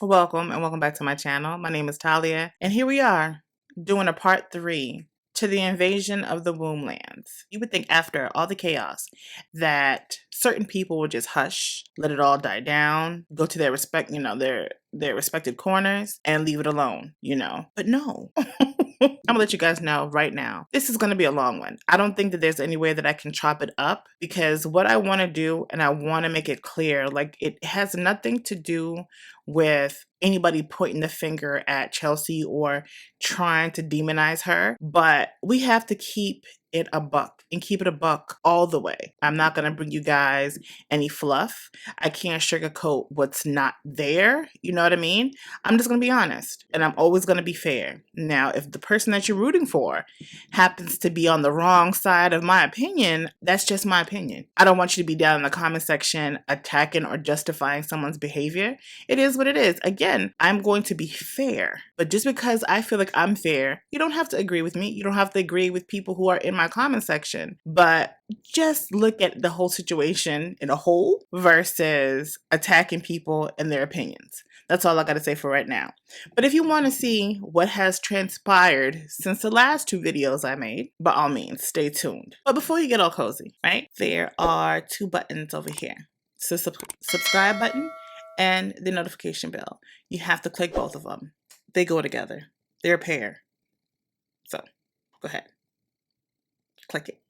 Welcome and welcome back to my channel. My name is Talia, and here we are doing a part 3 to the invasion of the Womblands. You would think after all the chaos that certain people would just hush, let it all die down, go to their their respected corners and leave it alone, But no. I'm gonna let you guys know right now, this is gonna be a long one. I don't think that there's any way that I can chop it up because what I wanna do, and I wanna make it clear, like it has nothing to do with anybody pointing the finger at Chelsea or trying to demonize her, but we have to keep it a buck and keep it a buck all the way. I'm not going to bring you guys any fluff. I can't sugarcoat what's not there. You know what I mean? I'm just going to be honest, and I'm always going to be fair. Now, if the person that you're rooting for happens to be on the wrong side of my opinion, that's just my opinion. I don't want you to be down in the comment section attacking or justifying someone's behavior. It is what it is. Again, I'm going to be fair, but just because I feel like I'm fair, you don't have to agree with me. You don't have to agree with people who are in my comment section, but just look at the whole situation in a whole versus attacking people and their opinions. That's all I got to say for right now. But if you want to see what has transpired since the last 2 videos I made, by all means, stay tuned. But before you get all cozy, right, there are 2 buttons over here. So subscribe button and the notification bell. You have to click both of them. They go together. They're a pair. So go ahead. Click it.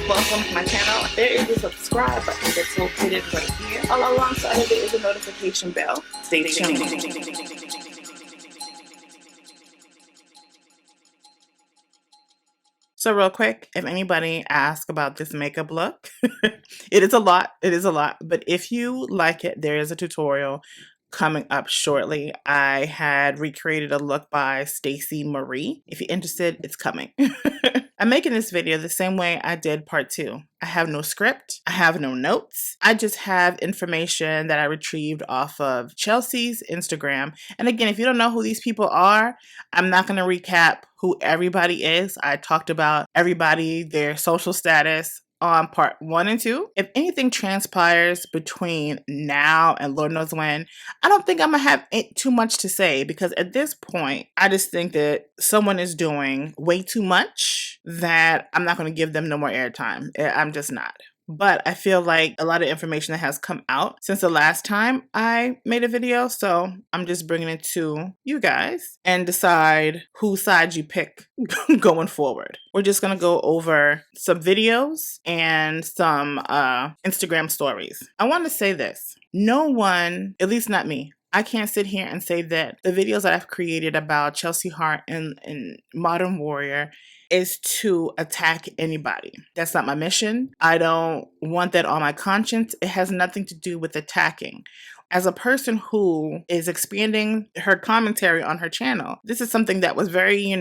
Welcome to my channel. There is a subscribe button that's located right here. Alongside of it is a notification bell. Stay tuned. So real quick, if anybody asks about this makeup look, it is a lot. It is a lot. But if you like it, there is a tutorial coming up shortly. I had recreated a look by Stacey Marie. If you're interested, it's coming. I'm making this video the same way I did part 2. I have no script. I have no notes. I just have information that I retrieved off of Chelsea's Instagram. And again, if you don't know who these people are, I'm not going to recap who everybody is. I talked about everybody, their social status on part 1 and 2. If anything transpires between now and Lord knows when, I don't think I'm gonna have too much to say because at this point, I just think that someone is doing way too much that I'm not gonna give them no more airtime. I'm just not. But I feel like a lot of information that has come out since the last time I made a video, so I'm just bringing it to you guys and decide whose side you pick going forward. We're just going to go over some videos and some Instagram stories. I want to say this. No one, at least not me, I can't sit here and say that the videos that I've created about Chelsea Hart and Modern Warrior is to attack anybody. That's not my mission. I don't want that on my conscience. It has nothing to do with attacking. As a person who is expanding her commentary on her channel, this is something that was very,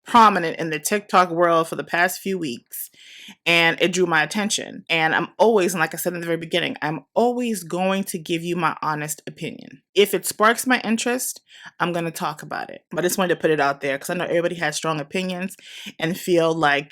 prominent in the TikTok world for the past few weeks. And it drew my attention. And I'm always, and like I said in the very beginning, I'm always going to give you my honest opinion. If it sparks my interest, I'm going to talk about it. But I just wanted to put it out there because I know everybody has strong opinions and feel like,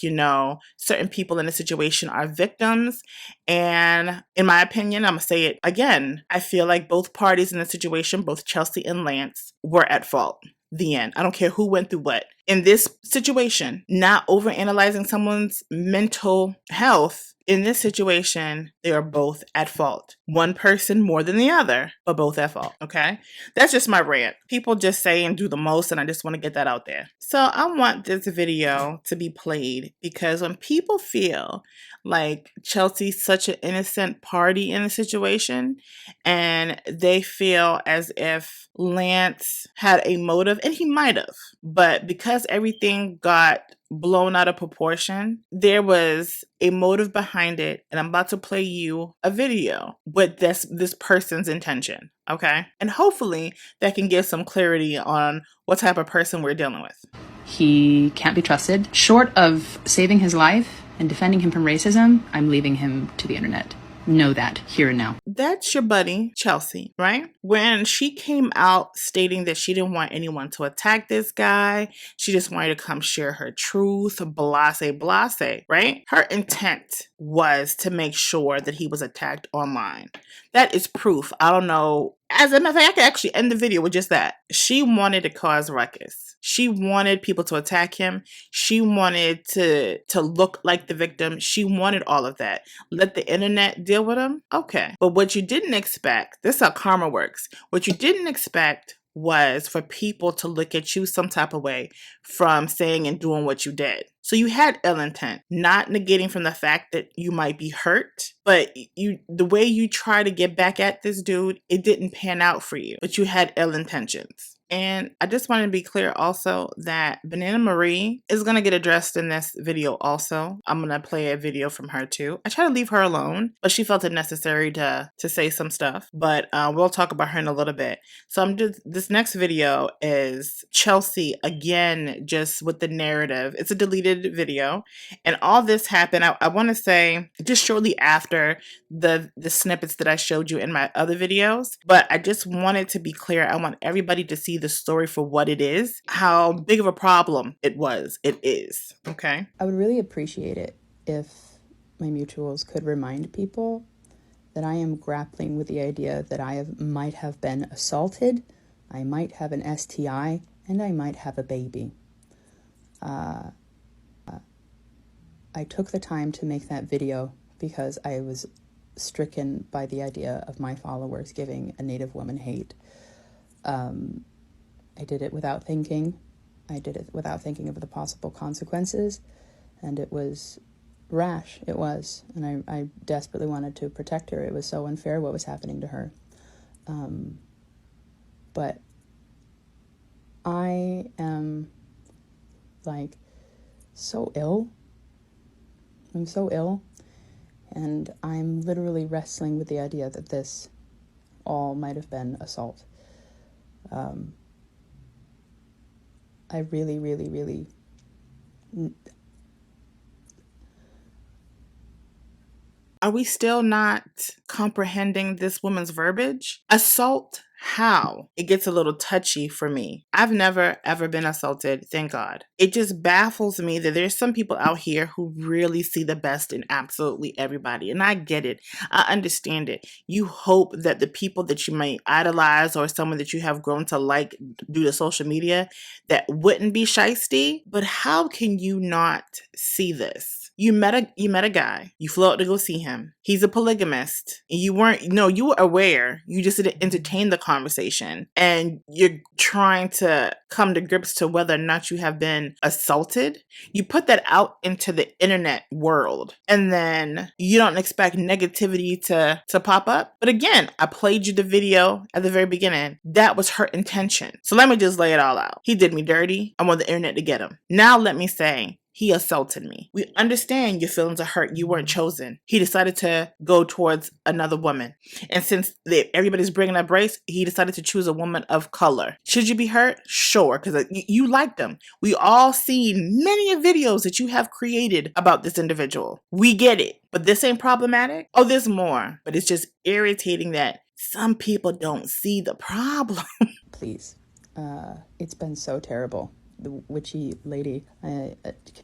certain people in a situation are victims. And in my opinion, I'm going to say it again. I feel like both parties in the situation, both Chelsea and Lance, were at fault. The end. I don't care who went through what. In this situation, not overanalyzing someone's mental health, in this situation, they are both at fault. One person more than the other, but both at fault, okay? That's just my rant. People just say and do the most, and I just want to get that out there. So I want this video to be played because when people feel like Chelsea's such an innocent party in the situation, and they feel as if Lance had a motive, and he might have, but because everything got blown out of proportion, there was a motive behind it, and I'm about to play you a video with this person's intention, okay? And hopefully that can give some clarity on what type of person we're dealing with. He can't be trusted. Short of saving his life and defending him from racism, I'm leaving him to the internet. know that here and now. That's your buddy, Chelsea, right? When she came out stating that she didn't want anyone to attack this guy, she just wanted to come share her truth, blase, blase, right? Her intent was to make sure that he was attacked online. That is proof. I don't know. As a matter of fact, I could actually end the video with just that. She wanted to cause ruckus. She wanted people to attack him. She wanted to look like the victim. She wanted all of that. Let the internet deal with him? Okay. But what you didn't expect, this is how karma works. What you didn't expect was for people to look at you some type of way from saying and doing what you did. So you had ill intent, not negating from the fact that you might be hurt, but the way you try to get back at this dude, it didn't pan out for you, but you had ill intentions. And I just wanted to be clear also that Banana Marie is going to get addressed in this video also. I'm going to play a video from her too. I try to leave her alone, but she felt it necessary to say some stuff. But we'll talk about her in a little bit. So this next video is Chelsea again, just with the narrative. It's a deleted video. And all this happened, I want to say, just shortly after the snippets that I showed you in my other videos. But I just wanted to be clear. I want everybody to see the story for what it is, how big of a problem it is. Okay. I would really appreciate it if my mutuals could remind people that I am grappling with the idea that might have been assaulted, I might have an STI, and I might have a baby. I took the time to make that video because I was stricken by the idea of my followers giving a Native woman hate. I did it without thinking. I did it without thinking of the possible consequences, and it was rash. It was, and I desperately wanted to protect her. It was so unfair what was happening to her. But I am like so ill. I'm so ill, and I'm literally wrestling with the idea that this all might have been assault. I really, really, really Are we still not comprehending this woman's verbiage? Assault? How? It gets a little touchy for me. I've never, ever been assaulted, thank God. It just baffles me that there's some people out here who really see the best in absolutely everybody. And I get it. I understand it. You hope that the people that you may idolize or someone that you have grown to like due to social media that wouldn't be shiesty. But how can you not see this? You met a guy. You flew out to go see him. He's a polygamist. You were aware. You just didn't entertain the conversation. And you're trying to come to grips to whether or not you have been assaulted. You put that out into the internet world. And then you don't expect negativity to pop up. But again, I played you the video at the very beginning. That was her intention. So let me just lay it all out. He did me dirty. I want the internet to get him. Now let me say, he assaulted me. We understand your feelings are hurt. You weren't chosen. He decided to go towards another woman. And since everybody's bringing up race, he decided to choose a woman of color. Should you be hurt? Sure, because you liked them. We all seen many videos that you have created about this individual. We get it. But this ain't problematic? Oh, there's more. But it's just irritating that some people don't see the problem. please. It's been so terrible. The witchy lady,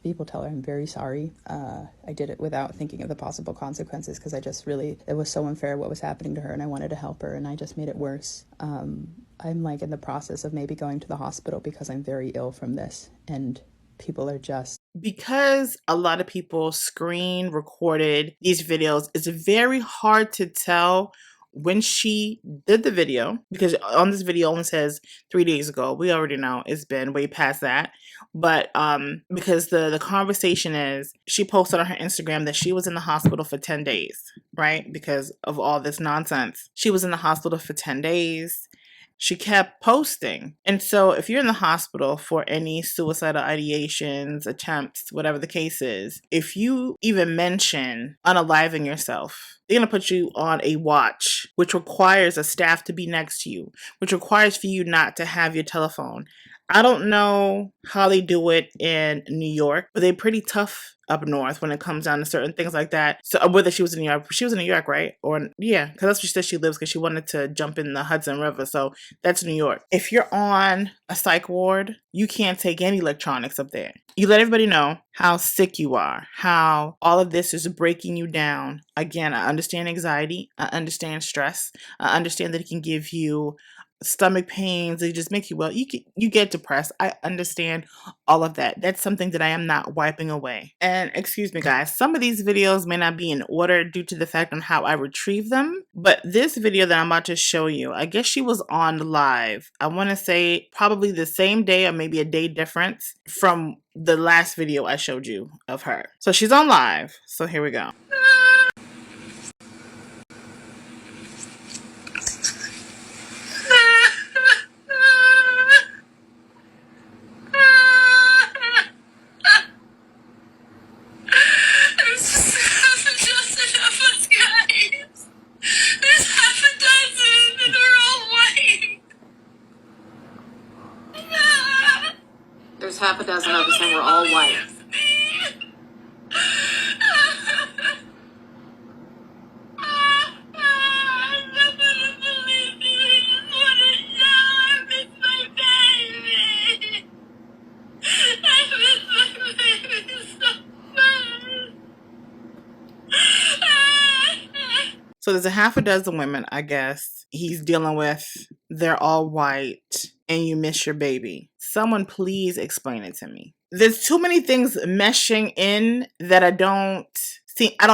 people tell her I'm very sorry. I did it without thinking of the possible consequences because it was so unfair what was happening to her, and I wanted to help her, and I just made it worse. I'm like in the process of maybe going to the hospital because I'm very ill from this, and people are just... Because a lot of people recorded these videos, it's very hard to tell when she did the video, because on this video only says 3 days ago. We already know it's been way past that. But because the conversation is, she posted on her Instagram that she was in the hospital for 10 days, right? Because of all this nonsense. She was in the hospital for 10 days. She kept posting. And so if you're in the hospital for any suicidal ideations, attempts, whatever the case is, if you even mention unaliving yourself, they're going to put you on a watch, which requires a staff to be next to you, which requires for you not to have your telephone I don't know how they do it in New York, but they're pretty tough up north when it comes down to certain things like that. So whether she was in New York, she was in New York, right? Or yeah, because that's where she said she lives because she wanted to jump in the Hudson River. So that's New York. If you're on a psych ward, you can't take any electronics up there. You let everybody know how sick you are, how all of this is breaking you down. Again, I understand anxiety. I understand stress. I understand that it can give you stomach pains, they just make you well. You get depressed. I understand all of that. That's something that I am not wiping away. And excuse me guys, some of these videos may not be in order due to the fact on how I retrieve them, but this video that I'm about to show you, I guess she was on live. I want to say probably the same day or maybe a day difference from the last video I showed you of her. So she's on live. So here we go. There's half a dozen of us and we're all white. So there's a half a dozen women, I guess, he's dealing with. They're all white and you miss your baby. Someone please explain it to me. There's too many things meshing in that I don't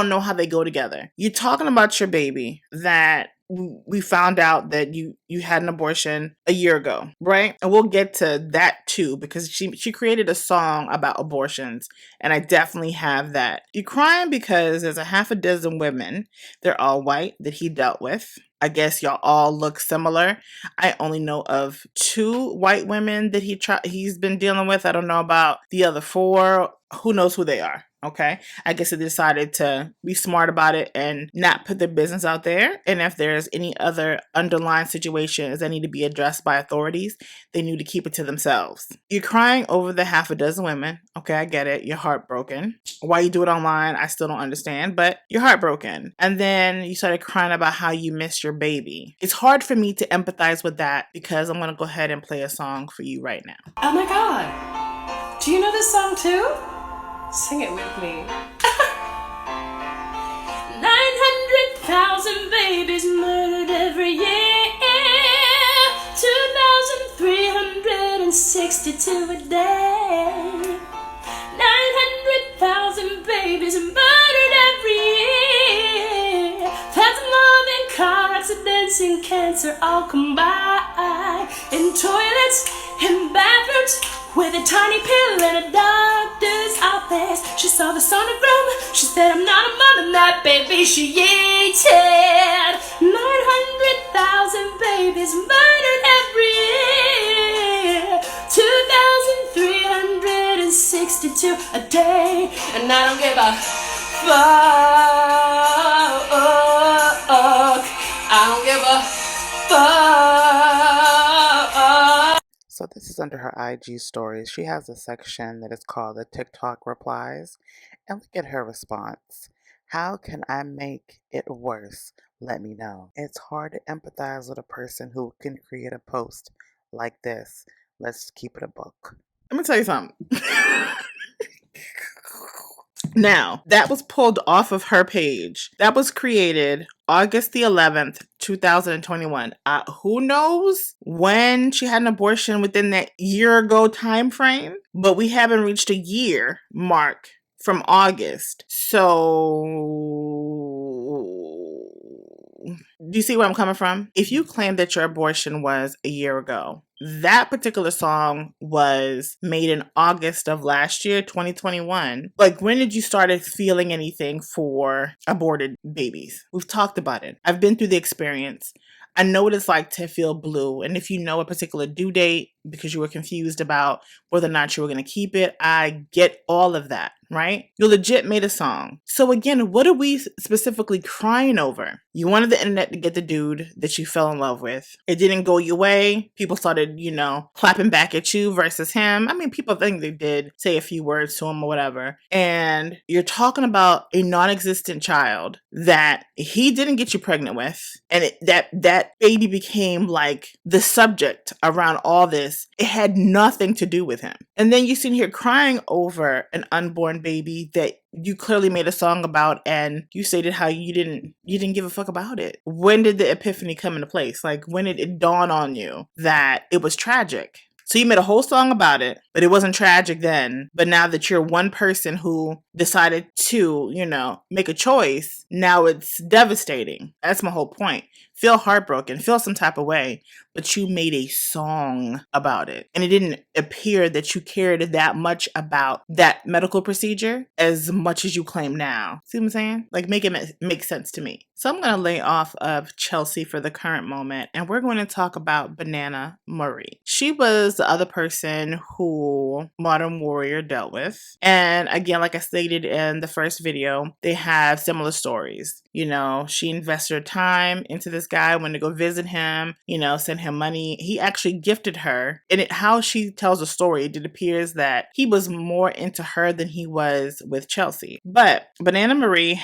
know how they go together. You're talking about your baby that we found out that you had an abortion a year ago, right? And we'll get to that too, because she created a song about abortions, and I definitely have that. You're crying because there's a half a dozen women, they're all white, that he dealt with. I guess y'all all look similar. I only know of 2 white women that he's been dealing with. I don't know about the other 4. Who knows who they are? Okay. I guess they decided to be smart about it and not put their business out there. And if there's any other underlying situations that need to be addressed by authorities, they need to keep it to themselves. You're crying over the half a dozen women. Okay, I get it. You're heartbroken. Why you do it online, I still don't understand, but you're heartbroken. And then you started crying about how you missed your baby. It's hard for me to empathize with that because I'm going to go ahead and play a song for you right now. Oh my God. Do you know this song too? Sing it with me. 900,000 babies murdered every year. 2,362 a day. 900,000 babies murdered every year. That's more than car accidents and cancer all combined. In toilets, in bathrooms, with a tiny pill in a doctor's office. She saw the sonogram. She said, I'm not a mother, that baby she yeeted. 900,000 babies murdered every year. 2,362 a day. And I don't give a fuck. I don't give a fuck. So this is under her IG stories. She has a section that is called the TikTok replies. And look at her response. How can I make it worse? Let me know. It's hard to empathize with a person who can create a post like this. Let's keep it a book. Let me tell you something. Now, that was pulled off of her page. That was created August the 11th, 2021. Who knows when she had an abortion within that year ago time frame? But we haven't reached a year mark from August. So do you see where I'm coming from? If you claim that your abortion was a year ago, that particular song was made in August of last year, 2021. Like, when did you started feeling anything for aborted babies? We've talked about it. I've been through the experience. I know what it's like to feel blue. And if you know a particular due date because you were confused about whether or not you were going to keep it, I get all of that, right? You legit made a song. So again, what are we specifically crying over? You wanted the internet to get the dude that you fell in love with. It didn't go your way. People started, clapping back at you versus him. I mean, people think they did say a few words to him or whatever. And you're talking about a non-existent child that he didn't get you pregnant with. And that baby became like the subject around all this. It had nothing to do with him. And then you sit here crying over an unborn baby that you clearly made a song about, and you stated how you didn't give a fuck about it. When did the epiphany come into place? Like, when did it dawn on you that it was tragic? So you made a whole song about it, but it wasn't tragic then. But now that you're one person who decided to, make a choice, now it's devastating. That's my whole point. Feel heartbroken, feel some type of way, but you made a song about it. And it didn't appear that you cared that much about that medical procedure as much as you claim now. See what I'm saying? Like, make it make sense to me. So I'm going to lay off of Chelsea for the current moment, and we're going to talk about Banana Marie. She was the other person who Modern Warrior dealt with. And again, like I stated in the first video, they have similar stories. She invested her time into this guy, went to go visit him, send him money. He actually gifted her. And how she tells the story, it appears that he was more into her than he was with Chelsea. But Banana Marie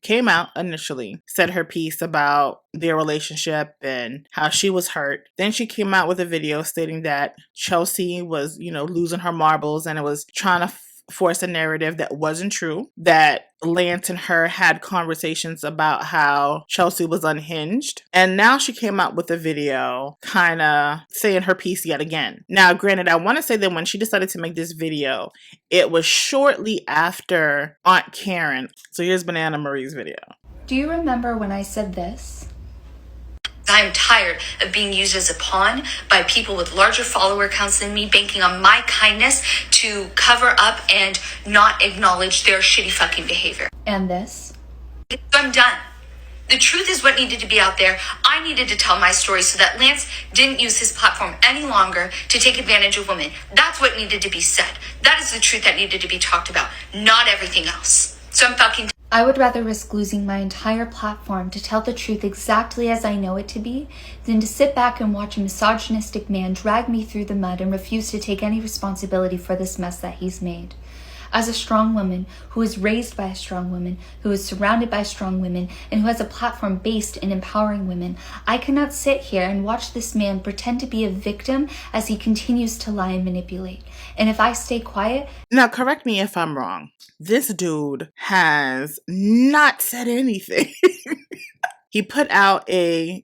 came out initially, said her piece about their relationship and how she was hurt. Then she came out with a video stating that Chelsea was, losing her marbles, and it was trying to force a narrative that wasn't true, that Lance and her had conversations about how Chelsea was unhinged. And now she came out with a video kind of saying her piece yet again. Now, granted, I want to say that when she decided to make this video, it was shortly after Aunt Karen. So here's Banana Marie's video. Do you remember when I said this? I am tired of being used as a pawn by people with larger follower counts than me, banking on my kindness to cover up and not acknowledge their shitty fucking behavior. And this? I'm done. The truth is what needed to be out there. I needed to tell my story so that Lance didn't use his platform any longer to take advantage of women. That's what needed to be said. That is the truth that needed to be talked about, not everything else. So I'm fucking... I would rather risk losing my entire platform to tell the truth exactly as I know it to be than to sit back and watch a misogynistic man drag me through the mud and refuse to take any responsibility for this mess that he's made. As a strong woman who is raised by a strong woman, who is surrounded by strong women, and who has a platform based in empowering women, I cannot sit here and watch this man pretend to be a victim as he continues to lie and manipulate. And if I stay quiet... Now, correct me if I'm wrong. This dude has not said anything. He put out a,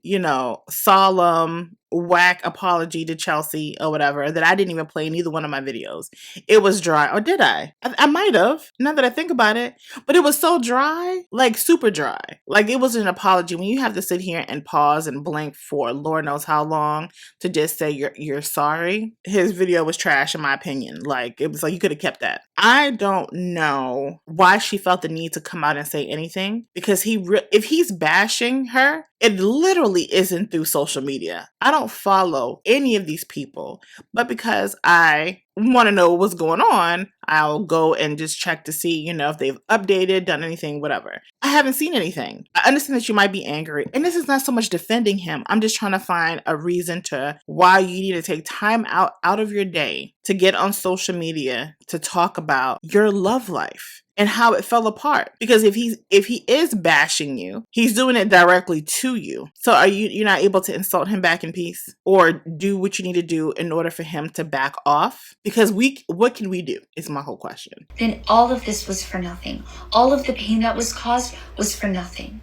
solemn, whack apology to Chelsea or whatever that I didn't even play in either one of my videos. It was dry. Or did I? I might have, now that I think about it. But it was so dry, like super dry. Like, it was an apology. When you have to sit here and pause and blink for Lord knows how long to just say you're sorry. His video was trash in my opinion. Like, it was like you could have kept that. I don't know why she felt the need to come out and say anything, because if he's bashing her, it literally isn't through social media. I don't follow any of these people, but because I want to know what's going on, I'll go and just check to see, if they've updated, done anything, whatever. I haven't seen anything. I understand that you might be angry, and this is not so much defending him. I'm just trying to find a reason to why you need to take time out of your day to get on social media to talk about your love life and how it fell apart. Because if he is bashing you, he's doing it directly to you. So you're not able to insult him back in peace or do what you need to do in order for him to back off? Because what can we do is my whole question. Then all of this was for nothing. All of the pain that was caused was for nothing.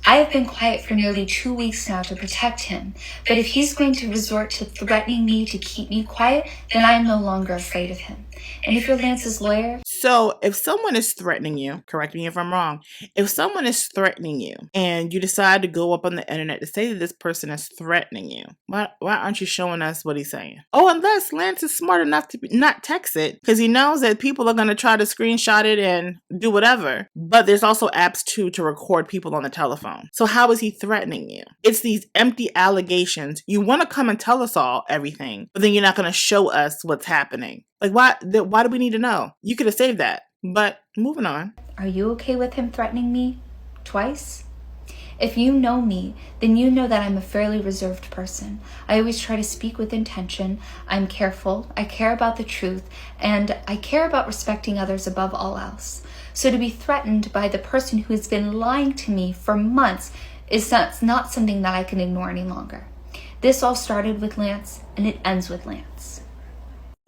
I have been quiet for nearly 2 weeks now to protect him, but if he's going to resort to threatening me to keep me quiet, then I am no longer afraid of him. And if you're Lance's lawyer... So if someone is threatening you, correct me if I'm wrong, if someone is threatening you and you decide to go up on the internet to say that this person is threatening you, why aren't you showing us what he's saying? Oh, unless Lance is smart enough to not text it, because he knows that people are going to try to screenshot it and do whatever. But there's also apps too to record people on the telephone. So how is he threatening you? It's these empty allegations. You want to come and tell us all everything, but then you're not going to show us what's happening. Like, why do we need to know? You could have saved that. But moving on. Are you okay with him threatening me twice? If you know me, then you know that I'm a fairly reserved person. I always try to speak with intention. I'm careful. I care about the truth, and I care about respecting others above all else. So to be threatened by the person who has been lying to me for months is not something that I can ignore any longer. This all started with Lance, and it ends with Lance.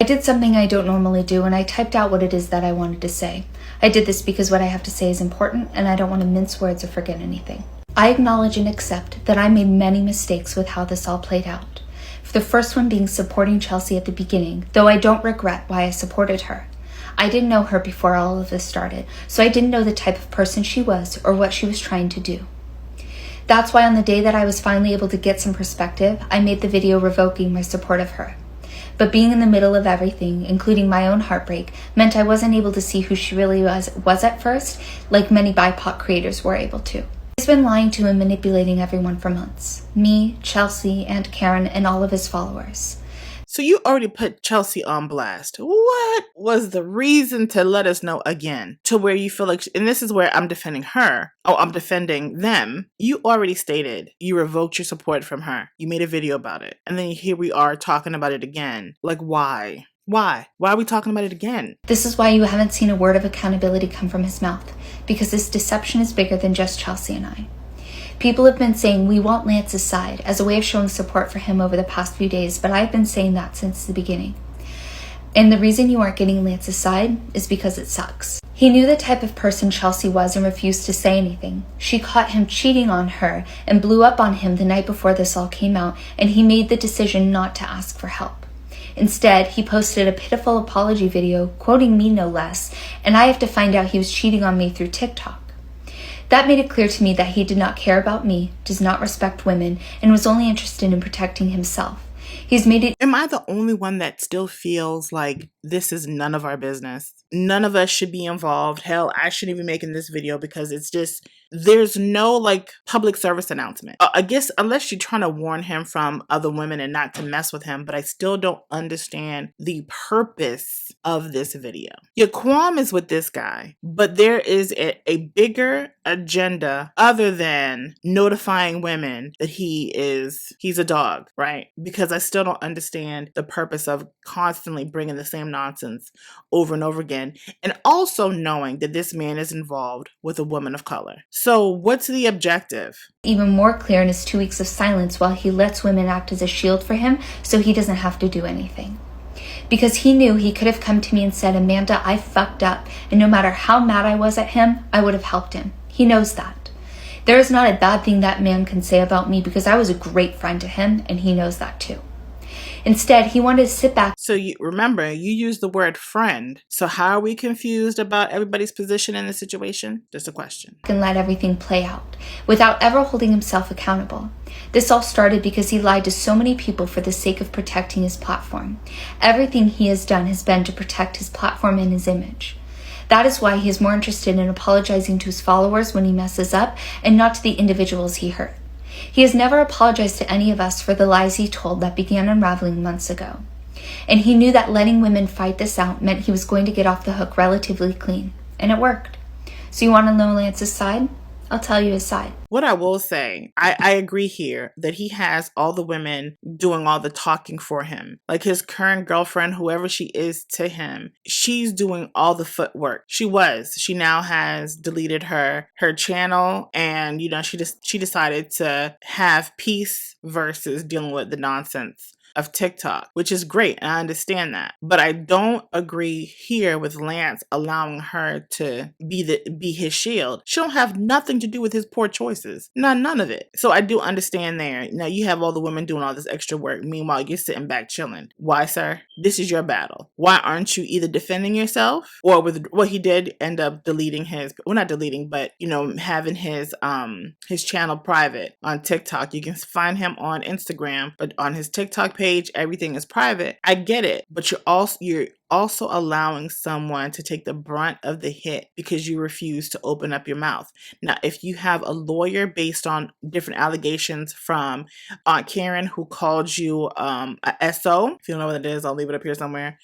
I did something I don't normally do, and I typed out what it is that I wanted to say. I did this because what I have to say is important, and I don't want to mince words or forget anything. I acknowledge and accept that I made many mistakes with how this all played out. The first one being supporting Chelsea at the beginning, though I don't regret why I supported her. I didn't know her before all of this started, so I didn't know the type of person she was or what she was trying to do. That's why on the day that I was finally able to get some perspective, I made the video revoking my support of her. But being in the middle of everything, including my own heartbreak, meant I wasn't able to see who she really was at first, like many BIPOC creators were able to. He's been lying to and manipulating everyone for months. Me, Chelsea, and Karen, and all of his followers. So you already put Chelsea on blast. What was the reason to let us know again? To where you feel like, and this is where I'm defending her. Oh, I'm defending them. You already stated you revoked your support from her. You made a video about it. And then here we are talking about it again. Like, why? Why? Why are we talking about it again? This is why you haven't seen a word of accountability come from his mouth, because this deception is bigger than just Chelsea and I. People have been saying we want Lance's side as a way of showing support for him over the past few days, but I've been saying that since the beginning. And the reason you aren't getting Lance's side is because it sucks. He knew the type of person Chelsea was and refused to say anything. She caught him cheating on her and blew up on him the night before this all came out, and he made the decision not to ask for help. Instead, he posted a pitiful apology video, quoting me no less, and I have to find out he was cheating on me through TikTok. That made it clear to me that he did not care about me, does not respect women, and was only interested in protecting himself. He's made it— Am I the only one that still feels like this is none of our business? None of us should be involved. Hell, I shouldn't even be making this video because it's just, there's no like public service announcement. I guess unless you're trying to warn him from other women and not to mess with him, but I still don't understand the purpose of this video. Your qualm is with this guy, but there is a bigger agenda other than notifying women that he's a dog, right? Because I still don't understand the purpose of constantly bringing the same nonsense over and over again, and also knowing that this man is involved with a woman of color. So what's the objective? even more clear in his 2 weeks of silence while he lets women act as a shield for him so he doesn't have to do anything. Because he knew he could have come to me and said, Amanda, I fucked up, and no matter how mad I was at him, I would have helped him. He knows that. There is not a bad thing that man can say about me because I was a great friend to him, and he knows that too. Instead, he wanted to sit back. So you remember, you used the word friend. So how are we confused about everybody's position in the situation? Just a question. And let everything play out without ever holding himself accountable. This all started because he lied to so many people for the sake of protecting his platform. Everything he has done has been to protect his platform and his image. That is why he is more interested in apologizing to his followers when he messes up and not to the individuals he hurt. He has never apologized to any of us for the lies he told that began unraveling months ago. And he knew that letting women fight this out meant he was going to get off the hook relatively clean. And it worked. So you want to know Lance's side? I'll tell you his side. What I will say, I agree here that he has all the women doing all the talking for him. Like his current girlfriend, whoever she is to him, she's doing all the footwork. She now has deleted her channel, and she decided to have peace versus dealing with the nonsense of TikTok, which is great, and I understand that. But I don't agree here with Lance allowing her to be his shield. She don't have nothing to do with his poor choices. None of it. So I do understand there. Now you have all the women doing all this extra work. Meanwhile, you're sitting back chilling. Why, sir? This is your battle. Why aren't you either defending yourself or he did end up deleting not deleting, but having his channel private on TikTok. You can find him on Instagram, but on his TikTok page, everything is private. I get it, but you're also allowing someone to take the brunt of the hit because you refuse to open up your mouth. Now, if you have a lawyer based on different allegations from Aunt Karen, who called you a SO, if you don't know what it is, I'll leave it up here somewhere,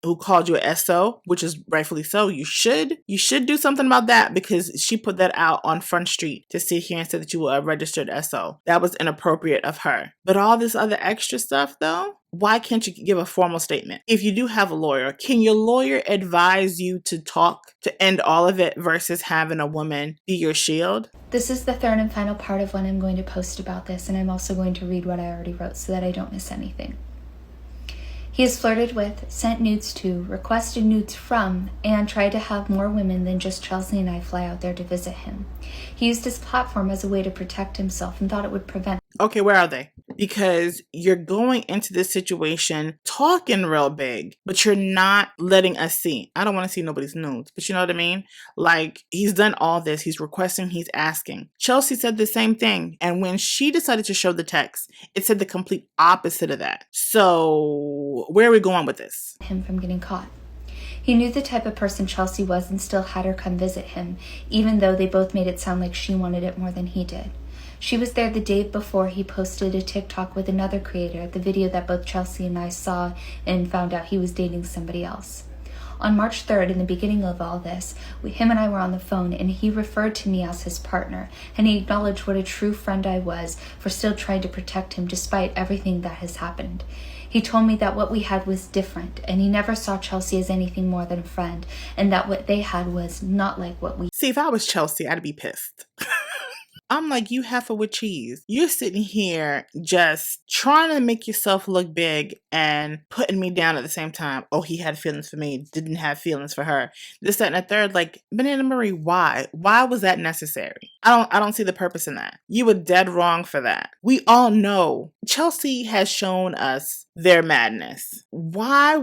who called you a SO, which is rightfully so, you should do something about that, because she put that out on Front Street to sit here and say that you were a registered SO. That was inappropriate of her. But all this other extra stuff though, why can't you give a formal statement? If you do have a lawyer, can your lawyer advise you to talk to end all of it versus having a woman be your shield? This is the third and final part of what I'm going to post about this, and I'm also going to read what I already wrote so that I don't miss anything. He has flirted with, sent nudes to, requested nudes from, and tried to have more women than just Chelsea and I fly out there to visit him. He used his platform as a way to protect himself and thought it would prevent. Okay, where are they? Because you're going into this situation talking real big, but you're not letting us see. I don't want to see nobody's nudes, but you know what I mean? Like, he's done all this. He's requesting, he's asking. Chelsea said the same thing. And when she decided to show the text, it said the complete opposite of that. So where are we going with this? Him from getting caught. He knew the type of person Chelsea was and still had her come visit him, even though they both made it sound like she wanted it more than he did. She was there the day before he posted a TikTok with another creator, the video that both Chelsea and I saw and found out he was dating somebody else. On March 3rd, in the beginning of all this, him and I were on the phone, and he referred to me as his partner, and he acknowledged what a true friend I was for still trying to protect him despite everything that has happened. He told me that what we had was different, and he never saw Chelsea as anything more than a friend, and that what they had was not like what we... See, if I was Chelsea, I'd be pissed. I'm like, you heifer with cheese. You're sitting here just trying to make yourself look big and putting me down at the same time. Oh, he had feelings for me, didn't have feelings for her. This, that, and the third. Like, Banana Marie, why? Why was that necessary? I don't see the purpose in that. You were dead wrong for that. We all know Chelsea has shown us their madness. Why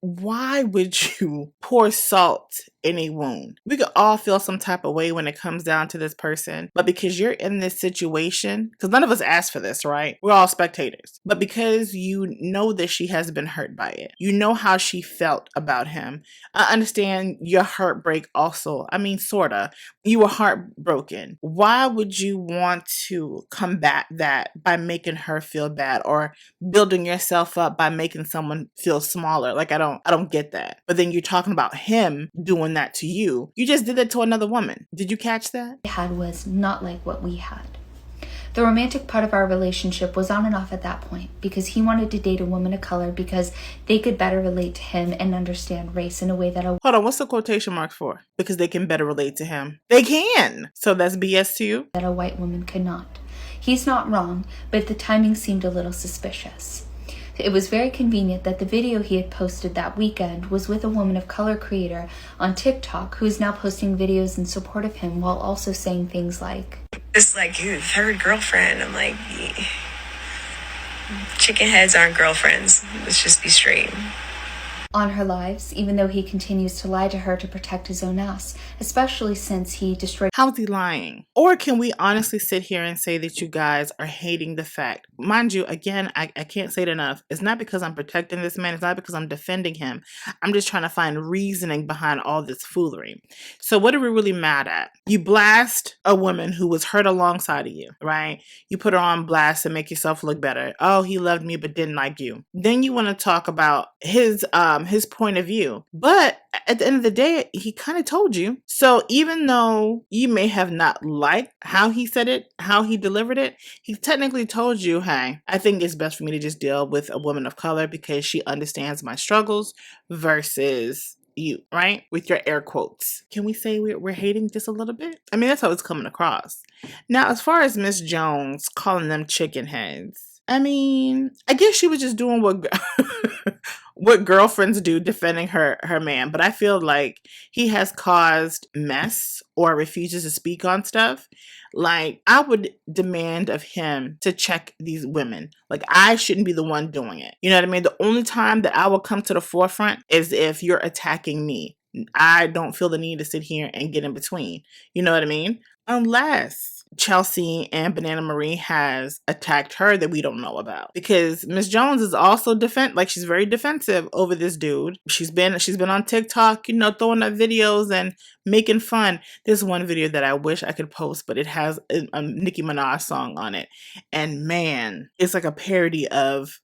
would you pour salt in a wound? We could all feel some type of way when it comes down to this person, but because you're in this situation, because none of us asked for this, right? We're all spectators. But because you know that she has been hurt by it, you know how she felt about him. I understand your heartbreak also. I mean, sorta. You were heartbroken. Why would you want to combat that by making her feel bad, or building yourself up by making someone feel smaller? Like, I don't get that. But then you're talking about him doing that to you. You just did that to another woman. Did you catch that? Had was not like what we had. The romantic part of our relationship was on and off at that point because he wanted to date a woman of color because they could better relate to him and understand race in a way that a... Hold on, what's the quotation marks for? Because they can better relate to him. They can! So that's BS to you? That a white woman could not. He's not wrong, but the timing seemed a little suspicious. It was very convenient that the video he had posted that weekend was with a woman of color creator on TikTok who is now posting videos in support of him while also saying things like, "It's like your third girlfriend." I'm like, yeah. Chicken heads aren't girlfriends. Let's just be straight. On her lives, even though he continues to lie to her to protect his own ass, especially since he destroyed... How's he lying? Or can we honestly sit here and say that you guys are hating the fact? Mind you, again, I can't say it enough. It's not because I'm protecting this man. It's not because I'm defending him. I'm just trying to find reasoning behind all this foolery. So what are we really mad at? You blast a woman who was hurt alongside of you, right? You put her on blast to make yourself look better. Oh, he loved me but didn't like you. Then you want to talk about his point of view. But at the end of the day, he kind of told you. So even though you may have not liked how he said it, how he delivered it, he technically told you, hey, I think it's best for me to just deal with a woman of color because she understands my struggles versus you, right? With your air quotes. Can we say we're hating just a little bit? I mean, that's how it's coming across. Now, as far as Miss Jones calling them chicken heads, I mean, I guess she was just doing what girlfriends do, defending her man. But I feel like he has caused mess or refuses to speak on stuff. Like, I would demand of him to check these women. Like, I shouldn't be the one doing it. You know what I mean? The only time that I will come to the forefront is if you're attacking me. I don't feel the need to sit here and get in between. You know what I mean? Unless Chelsea and Banana Marie has attacked her that we don't know about. Because Miss Jones is also she's very defensive over this dude. She's been on TikTok, throwing up videos and making fun. There's one video that I wish I could post, but it has a Nicki Minaj song on it. And man, it's like a parody of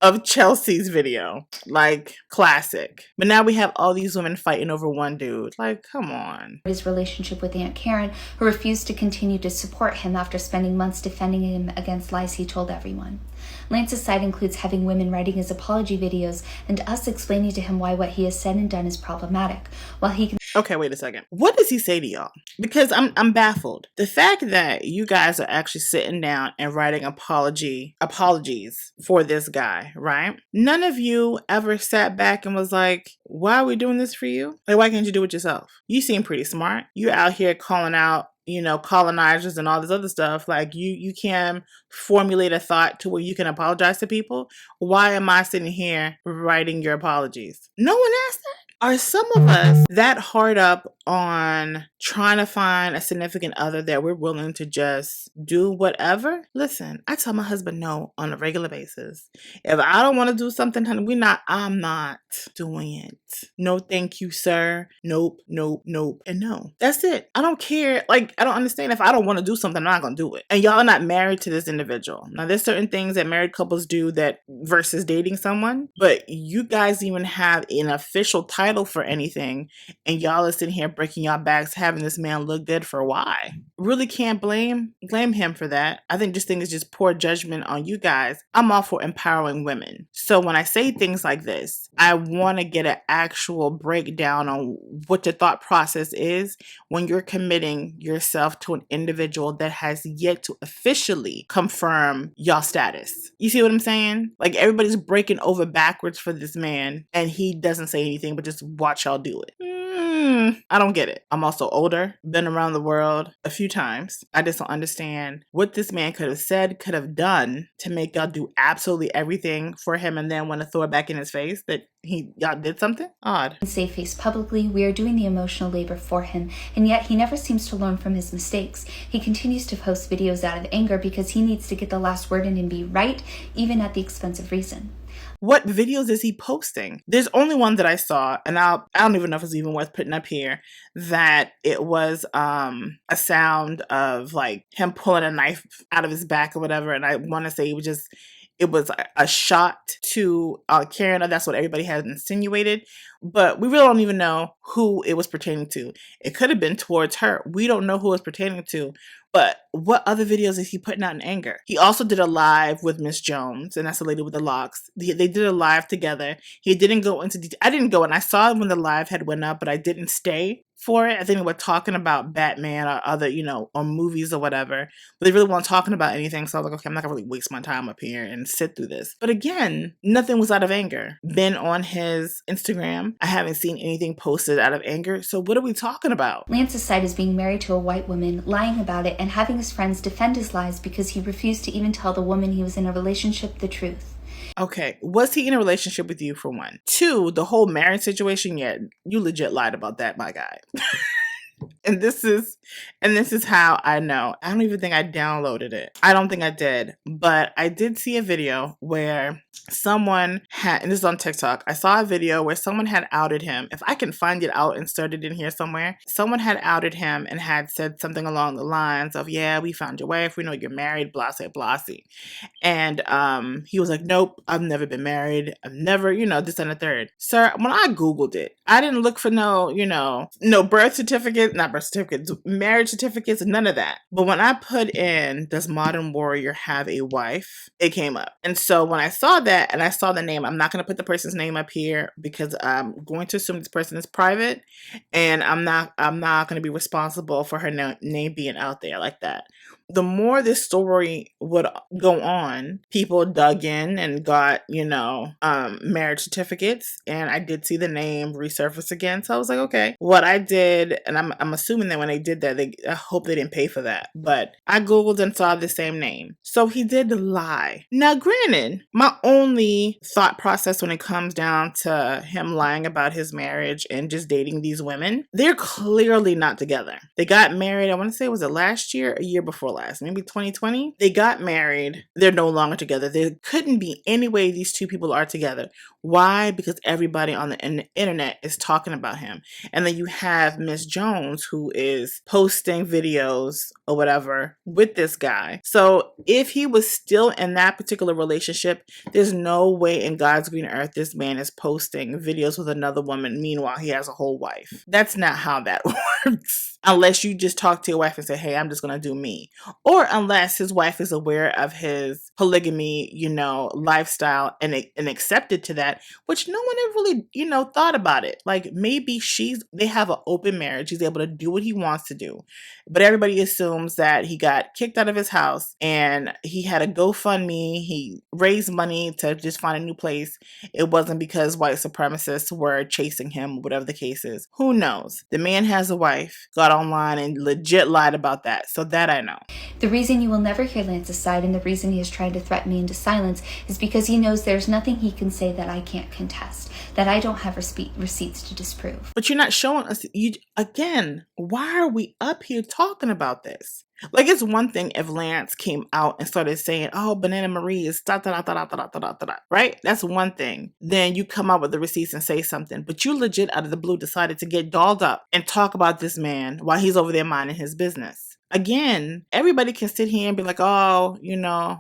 of Chelsea's video. Like, classic. But now we have all these women fighting over one dude. Like, come on. His relationship with Aunt Karen, who refused to continue to support him after spending months defending him against lies he told everyone. Lance's side includes having women writing his apology videos and us explaining to him why what he has said and done is problematic, while he can... Okay, wait a second. What does he say to y'all? Because I'm baffled. The fact that you guys are actually sitting down and writing apologies for this guy, right? None of you ever sat back and was like, why are we doing this for you? Like, why can't you do it yourself? You seem pretty smart. You're out here calling out, colonizers and all this other stuff. Like, you can formulate a thought to where you can apologize to people. Why am I sitting here writing your apologies? No one asked that. Are some of us that hard up on trying to find a significant other that we're willing to just do whatever? Listen, I tell my husband no on a regular basis. If I don't want to do something, honey, I'm not doing it. No, thank you, sir. Nope, nope, nope, and no. That's it. I don't care. Like, I don't understand. If I don't want to do something, I'm not going to do it. And y'all are not married to this individual. Now, there's certain things that married couples do that versus dating someone, but you guys even have an official title for anything, and y'all are sitting here breaking y'all backs having this man look good for why? Really can't blame him for that. I think this thing is just poor judgment on you guys. I'm all for empowering women. So when I say things like this, I want to get an actual breakdown on what the thought process is when you're committing yourself to an individual that has yet to officially confirm y'all status. You see what I'm saying? Like, everybody's breaking over backwards for this man, and he doesn't say anything but just watch y'all do it. I don't get it. I'm also older, been around the world a few times. I just don't understand what this man could have said, could have done to make y'all do absolutely everything for him and then want to throw it back in his face that y'all did something? Odd. Save face publicly, we are doing the emotional labor for him, and yet he never seems to learn from his mistakes. He continues to post videos out of anger because he needs to get the last word in and be right, even at the expense of reason. What videos is he posting? There's only one that I saw, and I don't even know if it's even worth putting up here, that it was a sound of like him pulling a knife out of his back or whatever, and I want to say it was a shot to Karen. That's what everybody had insinuated, but we really don't even know who it was pertaining to. It could have been towards her. We don't know who it was pertaining to. But what other videos is he putting out in anger? He also did a live with Miss Jones, and that's the lady with the locks. They did a live together. He didn't go into detail. I didn't go, and I saw it when the live had went up, but I didn't stay for it. I think they were talking about Batman or other, or movies or whatever. But they really weren't talking about anything, so I was like, okay, I'm not gonna really waste my time up here and sit through this. But again, nothing was out of anger. Been on his Instagram. I haven't seen anything posted out of anger. So what are we talking about? Lance's side is being married to a white woman, lying about it, and having his friends defend his lies because he refused to even tell the woman he was in a relationship the truth. Okay, was he in a relationship with you, for one? Two, the whole marriage situation, yeah, you legit lied about that, my guy. And this is how I know. I don't even think I downloaded it. I don't think I did, but I did see a video where someone had, and this is on TikTok, I saw a video where someone had outed him. If I can find it, I'll insert it in here somewhere. Someone had outed him and had said something along the lines of, yeah, we found your wife, we know you're married, blah, blah, blah. And he was like, nope, I've never been married. I've never, this and the third. Sir, when I Googled it, I didn't look for no birth certificate, not birth certificates, marriage certificates, none of that. But when I put in, does Modern Warrior have a wife? It came up. And so when I saw that and I saw the name, I'm not going to put the person's name up here because I'm going to assume this person is private, and I'm not going to be responsible for her name being out there like that. the more this story would go on, people dug in and got, marriage certificates. And I did see the name resurface again. So I was like, okay, what I did, and I'm assuming that when they did that, I hope they didn't pay for that. But I Googled and saw the same name. So he did lie. Now, granted, my only thought process when it comes down to him lying about his marriage and just dating these women, they're clearly not together. They got married, I want to say, was it last year, a year before last, maybe 2020? They got married. They're no longer together. There couldn't be any way these two people are together. Why? Because everybody on the internet is talking about him. And then you have Miss Jones, who is posting videos or whatever with this guy. So if he was still in that particular relationship, there's no way in God's green earth this man is posting videos with another woman. Meanwhile, he has a whole wife. That's not how that works. Unless you just talk to your wife and say, hey, I'm just going to do me. Or unless his wife is aware of his polygamy, lifestyle and accepted to that, which no one ever really, thought about it. Like maybe they have an open marriage. He's able to do what he wants to do. But everybody assumes that he got kicked out of his house and he had a GoFundMe. He raised money to just find a new place. It wasn't because white supremacists were chasing him, whatever the case is. Who knows? The man has a wife, got online and legit lied about that. So that I know. The reason you will never hear Lance's side and the reason he has tried to threaten me into silence is because he knows there's nothing he can say that I can't contest, that I don't have receipts to disprove. But you're not showing us. Again, why are we up here talking about this? Like, it's one thing if Lance came out and started saying, oh, Banana Marie is da da da da da da da da da, right? That's one thing. Then you come out with the receipts and say something. But you legit out of the blue decided to get dolled up and talk about this man while he's over there minding his business. Again, everybody can sit here and be like, oh,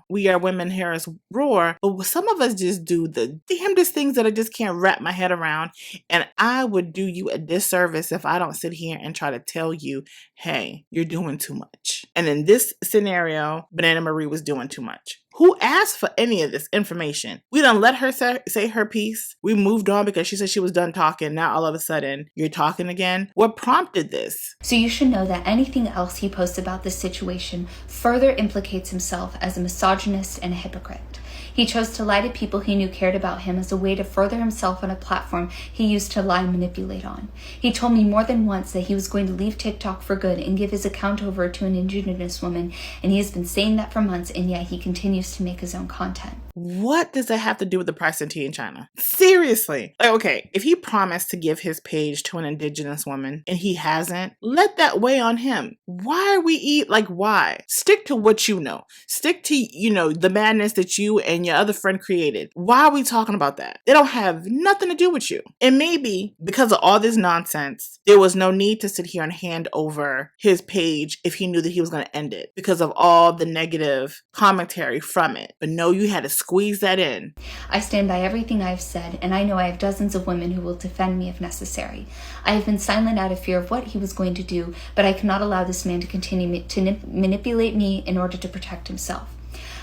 we are women here as roar. But some of us just do the damnedest things that I just can't wrap my head around. And I would do you a disservice if I don't sit here and try to tell you, hey, you're doing too much. And in this scenario, Banana Marie was doing too much. Who asked for any of this information? We done let her say her piece. We moved on because she said she was done talking. Now all of a sudden, you're talking again. What prompted this? So you should know that anything else he posts about this situation further implicates himself as a misogynist and a hypocrite. He chose to lie to people he knew cared about him as a way to further himself on a platform he used to lie and manipulate on. He told me more than once that he was going to leave TikTok for good and give his account over to an Indigenous woman, and he has been saying that for months, and yet he continues to make his own content. What does that have to do with the price of tea in China? Seriously. Like, okay, if he promised to give his page to an Indigenous woman and he hasn't, let that weigh on him. Why are we why? Stick to what you know. Stick to, the madness that you and your other friend created. Why are we talking about that? They don't have nothing to do with you. And maybe because of all this nonsense, there was no need to sit here and hand over his page if he knew that he was going to end it because of all the negative commentary from it. But no, you had to squeeze that in. I stand by everything I've said, and I know I have dozens of women who will defend me if necessary. I have been silent out of fear of what he was going to do, but I cannot allow this man to continue to manipulate me in order to protect himself.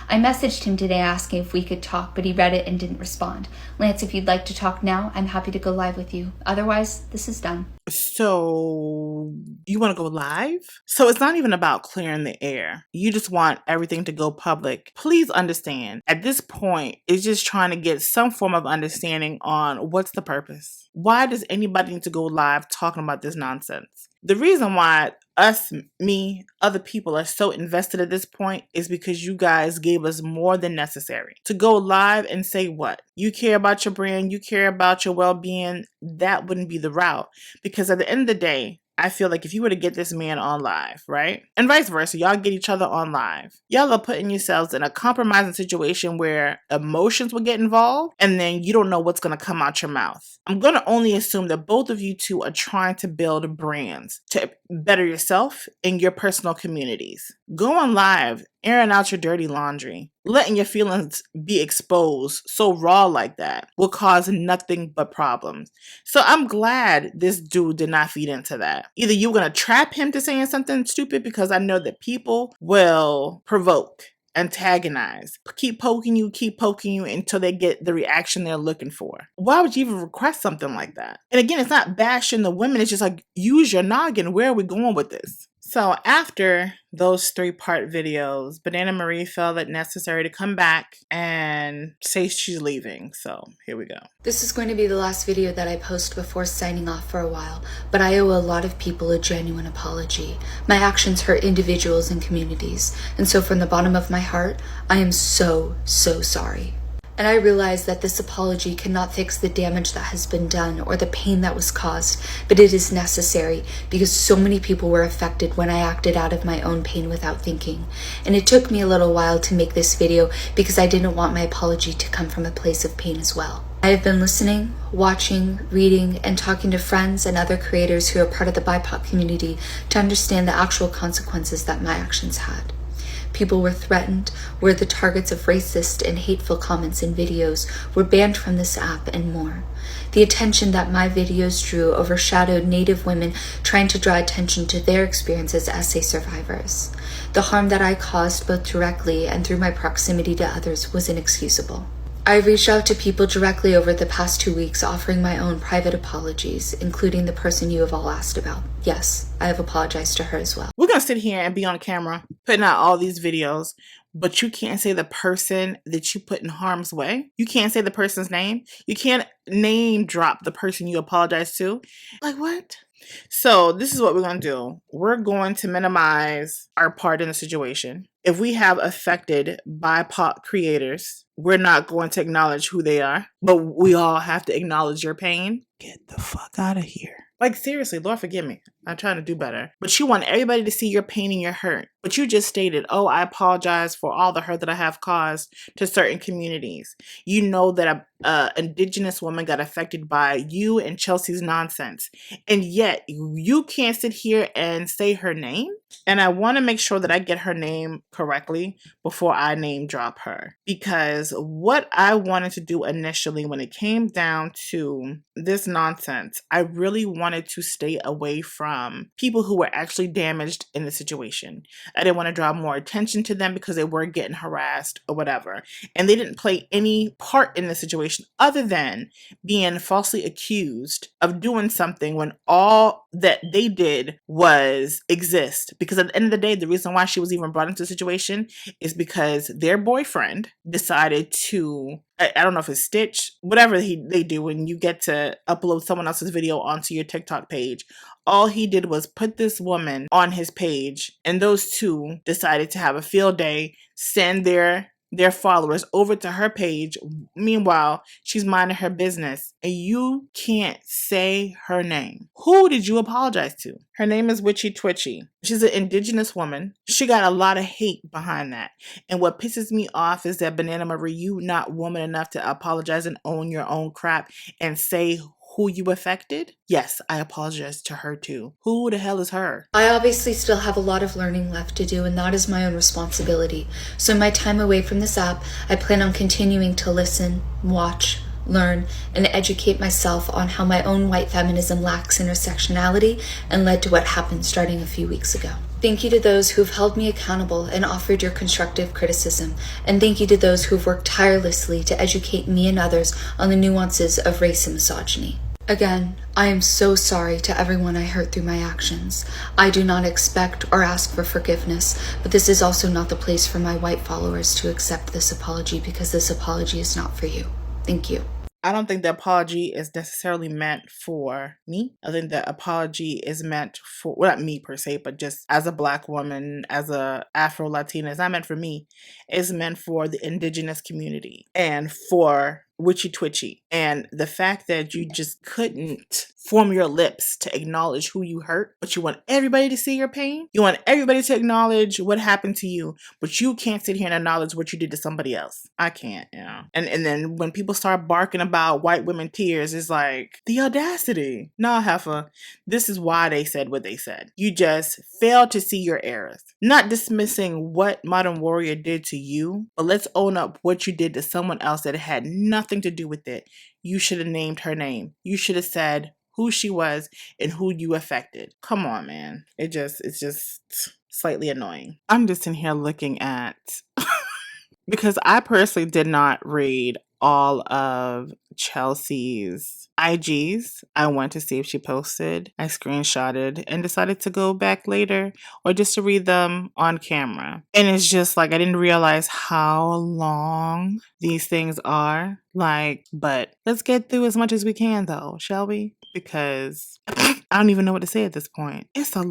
I messaged him today asking if we could talk, but he read it and didn't respond. Lance, if you'd like to talk now, I'm happy to go live with you. Otherwise, this is done. So you want to go live? So it's not even about clearing the air. You just want everything to go public. Please understand, at this point, it's just trying to get some form of understanding on what's the purpose. Why does anybody need to go live talking about this nonsense? The reason why us, me, other people are so invested at this point is because you guys gave us more than necessary. To go live and say what? You care about your brand, you care about your well-being, that wouldn't be the route. Because at the end of the day, I feel like if you were to get this man on live, right? And vice versa, y'all get each other on live. Y'all are putting yourselves in a compromising situation where emotions will get involved and then you don't know what's going to come out your mouth. I'm going to only assume that both of you two are trying to build brands to better yourself in your personal communities. Go on live, airing out your dirty laundry. Letting your feelings be exposed so raw like that will cause nothing but problems. So I'm glad this dude did not feed into that. Either you're going to trap him to saying something stupid, because I know that people will provoke, antagonize, keep poking you until they get the reaction they're looking for. Why would you even request something like that? And again, it's not bashing the women. It's just like, use your noggin. Where are we going with this? So after those 3-part videos, Banana Marie felt it necessary to come back and say she's leaving. So here we go. This is going to be the last video that I post before signing off for a while, but I owe a lot of people a genuine apology. My actions hurt individuals and communities, and so from the bottom of my heart, I am so sorry. And I realize that this apology cannot fix the damage that has been done or the pain that was caused, but it is necessary because so many people were affected when I acted out of my own pain without thinking. And it took me a little while to make this video because I didn't want my apology to come from a place of pain as well. I have been listening, watching, reading, and talking to friends and other creators who are part of the BIPOC community to understand the actual consequences that my actions had. People were threatened, were the targets of racist and hateful comments and videos, were banned from this app, and more. The attention that my videos drew overshadowed Native women trying to draw attention to their experiences as SA survivors. The harm that I caused both directly and through my proximity to others was inexcusable. I reached out to people directly over the past 2 weeks, offering my own private apologies, including the person you have all asked about. Yes, I have apologized to her as well. We're going to sit here and be on camera putting out all these videos, but you can't say the person that you put in harm's way. You can't say the person's name. You can't name drop the person you apologize to. Like, what? So this is what we're going to do. We're going to minimize our part in the situation. If we have affected BIPOC creators, we're not going to acknowledge who they are, but we all have to acknowledge your pain. Get the fuck out of here. Like, seriously, Lord forgive me. I'm trying to do better. But you want everybody to see your pain and your hurt. But you just stated, oh, I apologize for all the hurt that I have caused to certain communities. You know that an Indigenous woman got affected by you and Chelsea's nonsense. And yet, you can't sit here and say her name. And I want to make sure that I get her name correctly before I name drop her. Because what I wanted to do initially when it came down to this nonsense, I really wanted to stay away from people who were actually damaged in the situation. I didn't want to draw more attention to them because they were getting harassed or whatever. And they didn't play any part in the situation other than being falsely accused of doing something when all that they did was exist. Because at the end of the day, the reason why she was even brought into the situation is because their boyfriend decided to, I don't know if it's Stitch, whatever they do when you get to upload someone else's video onto your TikTok page. All he did was put this woman on his page, and those two decided to have a field day, send their followers over to her page. Meanwhile, she's minding her business, and you can't say her name. Who did you apologize to? Her name is Witchy Twitchy. She's an Indigenous woman. She got a lot of hate behind that. And what pisses me off is that Banana Marie, you not woman enough to apologize and own your own crap and say who you affected. Yes, I apologize to her too. Who the hell is her? I obviously still have a lot of learning left to do, and that is my own responsibility. So in my time away from this app, I plan on continuing to listen, watch, learn, and educate myself on how my own white feminism lacks intersectionality and led to what happened starting a few weeks ago. Thank you to those who've held me accountable and offered your constructive criticism. And thank you to those who've worked tirelessly to educate me and others on the nuances of race and misogyny. Again, I am so sorry to everyone I hurt through my actions. I do not expect or ask for forgiveness, but this is also not the place for my white followers to accept this apology because this apology is not for you. Thank you. I don't think the apology is necessarily meant for me. I think the apology is meant for, well, not me per se, but just as a Black woman, as a Afro-Latina, it's not meant for me. It's meant for the Indigenous community and for Witchy Twitchy. And the fact that you just couldn't form your lips to acknowledge who you hurt, but you want everybody to see your pain. You want everybody to acknowledge what happened to you, but you can't sit here and acknowledge what you did to somebody else. I can't, you know. And then when people start barking about white women tears, it's like, the audacity. Nah, heifer, this is why they said what they said. You just failed to see your errors. Not dismissing what Modern Warrior did to you, but let's own up what you did to someone else that had nothing to do with it. You should have named her name. You should have said who she was and who you affected. Come on, man. It's just slightly annoying. I'm just in here looking at because I personally did not read all of Chelsea's IGs. I went to see if she posted. I screenshotted and decided to go back later or just to read them on camera. And it's just like I didn't realize how long these things are. Like, but let's get through as much as we can though, shall we? Because I don't even know what to say at this point. It's a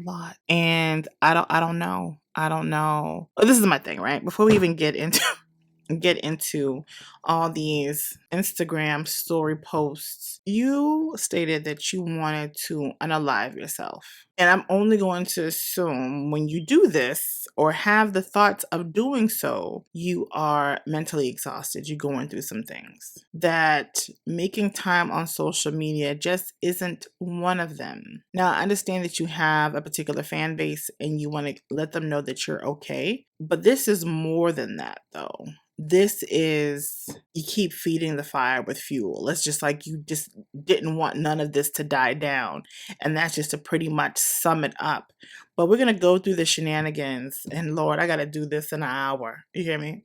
lot. And I don't know. I don't know. This is my thing, right? Before we even get into all these Instagram story posts, you stated that you wanted to unalive yourself. And I'm only going to assume when you do this or have the thoughts of doing so, you are mentally exhausted. You're going through some things. That making time on social media just isn't one of them. Now, I understand that you have a particular fan base and you want to let them know that you're okay. But this is more than that, though. This is, you keep feeding the fire with fuel. It's just like you just didn't want none of this to die down. And that's just to pretty much sum it up. But we're going to go through the shenanigans. And Lord, I got to do this in an hour. You hear me?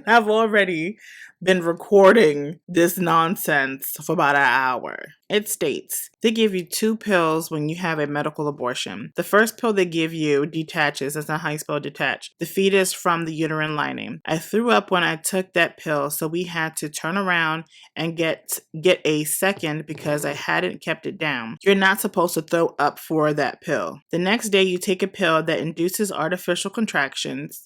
I've already been recording this nonsense for about an hour. It states, they give you 2 pills when you have a medical abortion. The first pill they give you detaches, that's not how you spell detach, the fetus from the uterine lining. I threw up when I took that pill, so we had to turn around and get a second because I hadn't kept it down. You're not supposed to throw up for that pill. The next day you take a pill that induces artificial contractions.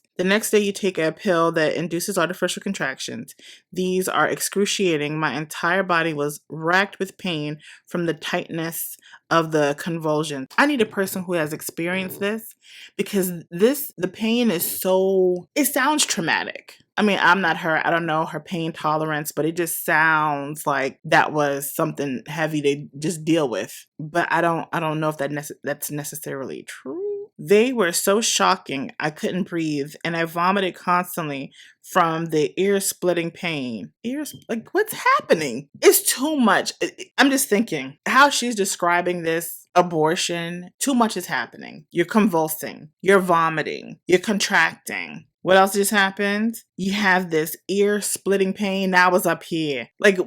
These are excruciating. My entire body was racked with pain from the tightness of the convulsions. I need a person who has experienced this because the pain is so, it sounds traumatic. I mean, I'm not her. I don't know her pain tolerance, but it just sounds like that was something heavy to just deal with. But I don't know if that's necessarily true. They were so shocking, I couldn't breathe, and I vomited constantly from the ear-splitting pain. Like, what's happening? It's too much. I'm just thinking, how she's describing this abortion, too much is happening. You're convulsing, you're vomiting, you're contracting. What else just happened? You have this ear-splitting pain. Now it's up here. Like,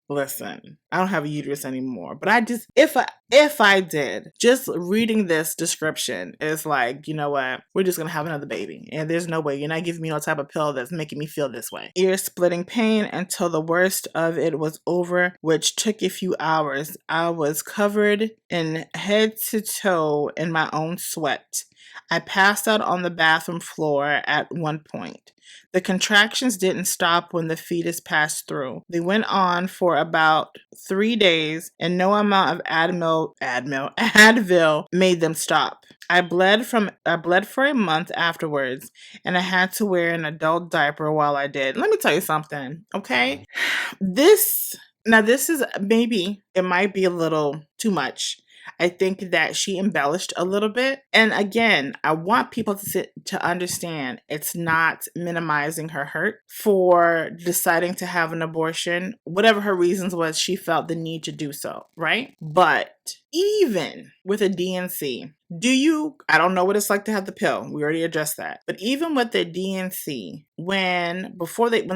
listen, I don't have a uterus anymore, but if I did, just reading this description is like, you know what? We're just going to have another baby. And there's no way. You're not giving me no type of pill that's making me feel this way. Ear splitting pain until the worst of it was over, which took a few hours. I was covered in head to toe in my own sweat. I passed out on the bathroom floor at one point. The contractions didn't stop when the fetus passed through. They went on for about 3 days, and no amount of Advil made them stop. I bled for a month afterwards, and I had to wear an adult diaper while I did. Let me tell you something, okay? This is maybe, it might be a little too much. I think that she embellished a little bit. And again, I want people to understand it's not minimizing her hurt for deciding to have an abortion. Whatever her reasons was, she felt the need to do so, right? But even with a DNC, I don't know what it's like to have the pill. We already addressed that. But even with the DNC, when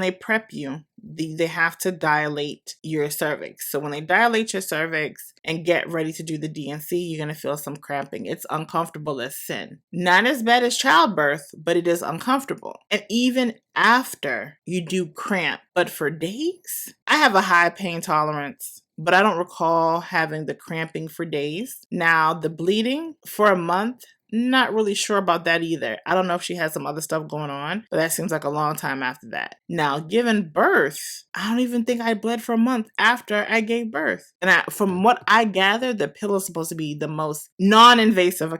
they prep you, they have to dilate your cervix. So when they dilate your cervix and get ready to do the DNC, you're going to feel some cramping. It's uncomfortable as sin. Not as bad as childbirth, but it is uncomfortable. And even after you do cramp, but for days, I have a high pain tolerance, but I don't recall having the cramping for days. Now, the bleeding for a month, not really sure about that either. I don't know if she had some other stuff going on, but that seems like a long time after that. Now, giving birth, I don't even think I bled for a month after I gave birth. And from what I gathered, the pill is supposed to be the most non-invasive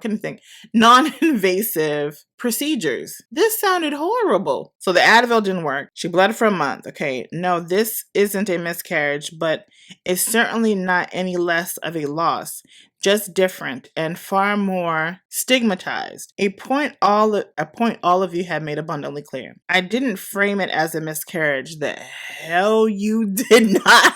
procedures. This sounded horrible. So the Advil didn't work. She bled for a month. Okay, no, this isn't a miscarriage, but it's certainly not any less of a loss. Just different and far more stigmatized. A point all of you have made abundantly clear. I didn't frame it as a miscarriage. The hell you did not.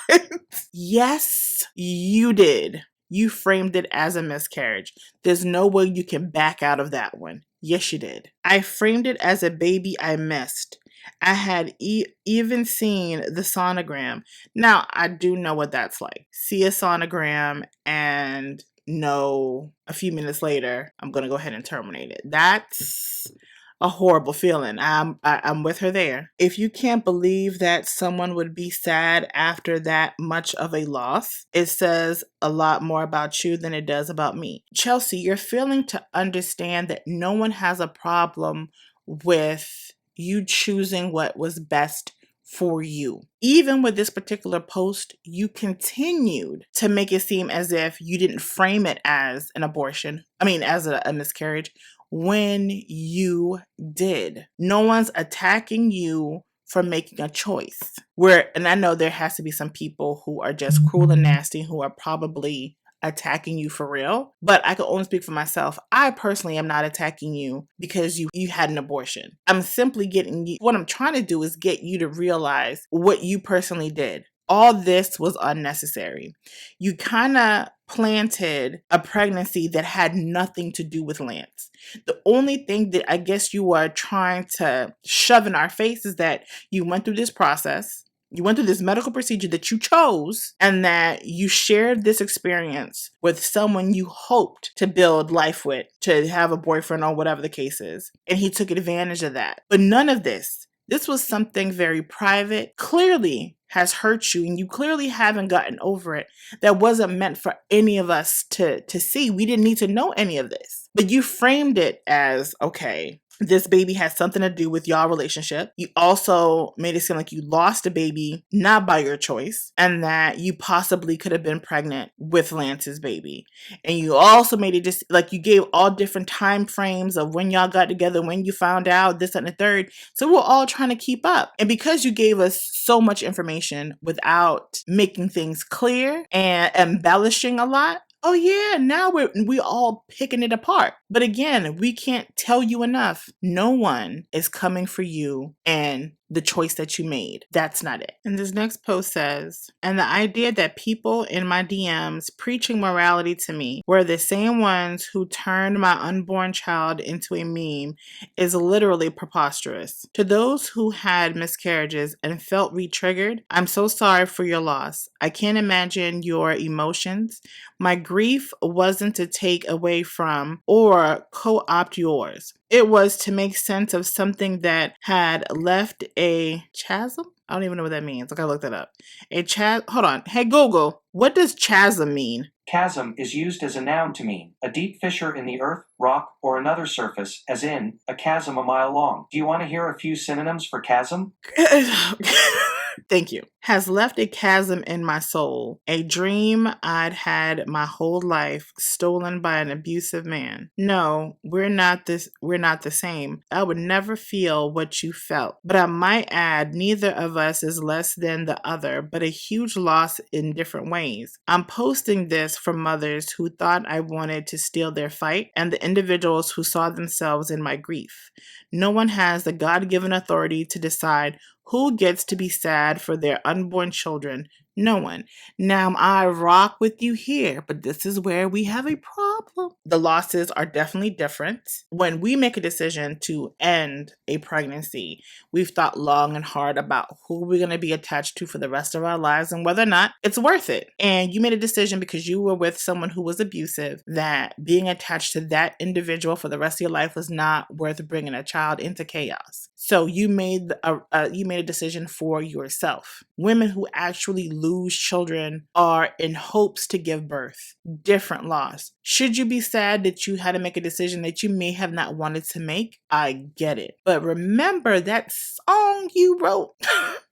Yes, you did. You framed it as a miscarriage. There's no way you can back out of that one. Yes, you did. I framed it as a baby I missed. I had even seen the sonogram. Now, I do know what that's like. See a sonogram and know a few minutes later, I'm going to go ahead and terminate it. That's a horrible feeling. I'm with her there. If you can't believe that someone would be sad after that much of a loss, it says a lot more about you than it does about me. Chelsea, you're failing to understand that no one has a problem with you choosing what was best for you. Even with this particular post, you continued to make it seem as if you didn't frame it as an abortion. I mean, as a miscarriage, when you did. No one's attacking you for making a choice. And I know there has to be some people who are just cruel and nasty who are probably attacking you for real, but I can only speak for myself. I personally am not attacking you because you had an abortion. I'm simply getting you, what I'm trying to do is get you to realize what you personally did. All this was unnecessary. You kind of planted a pregnancy that had nothing to do with Lance. The only thing that I guess you are trying to shove in our face is that you went through this process. You went through this medical procedure that you chose, and that you shared this experience with someone you hoped to build life with, to have a boyfriend or whatever the case is. And he took advantage of that. But none of this. This was something very private, clearly has hurt you, and you clearly haven't gotten over it. That wasn't meant for any of us to see. We didn't need to know any of this. But you framed it as, okay, this baby has something to do with y'all relationship. You also made it seem like you lost a baby not by your choice, and that you possibly could have been pregnant with Lance's baby. And you also made it just like you gave all different time frames of when y'all got together, when you found out, this and the third. So we're all trying to keep up. And because you gave us so much information without making things clear and embellishing a lot, oh yeah, now we all picking it apart. But again, we can't tell you enough. No one is coming for you and the choice that you made. That's not it. And this next post says, and the idea that people in my DMs preaching morality to me were the same ones who turned my unborn child into a meme is literally preposterous. To those who had miscarriages and felt re-triggered, I'm so sorry for your loss. I can't imagine your emotions. My grief wasn't to take away from or co-opt yours. It was to make sense of something that had left a chasm? I don't even know what that means. I gotta look that up. Hold on. Hey Google, what does chasm mean? Chasm is used as a noun to mean a deep fissure in the earth, rock, or another surface, as in a chasm a mile long. Do you want to hear a few synonyms for chasm? Thank you. Has left a chasm in my soul. A dream I'd had my whole life stolen by an abusive man. No, we're not the same. I would never feel what you felt. But I might add, neither of us is less than the other, but a huge loss in different ways. I'm posting this for mothers who thought I wanted to steal their fight and the individuals who saw themselves in my grief. No one has the God-given authority to decide who gets to be sad for their unborn children? No one. Now, I rock with you here, but this is where we have a problem. The losses are definitely different. When we make a decision to end a pregnancy, we've thought long and hard about who we're going to be attached to for the rest of our lives and whether or not it's worth it. And you made a decision because you were with someone who was abusive that being attached to that individual for the rest of your life was not worth bringing a child into chaos. So you made a decision for yourself. Women who actually lose children are in hopes to give birth. Different loss. Should you be sad that you had to make a decision that you may have not wanted to make? I get it. But remember that song you wrote.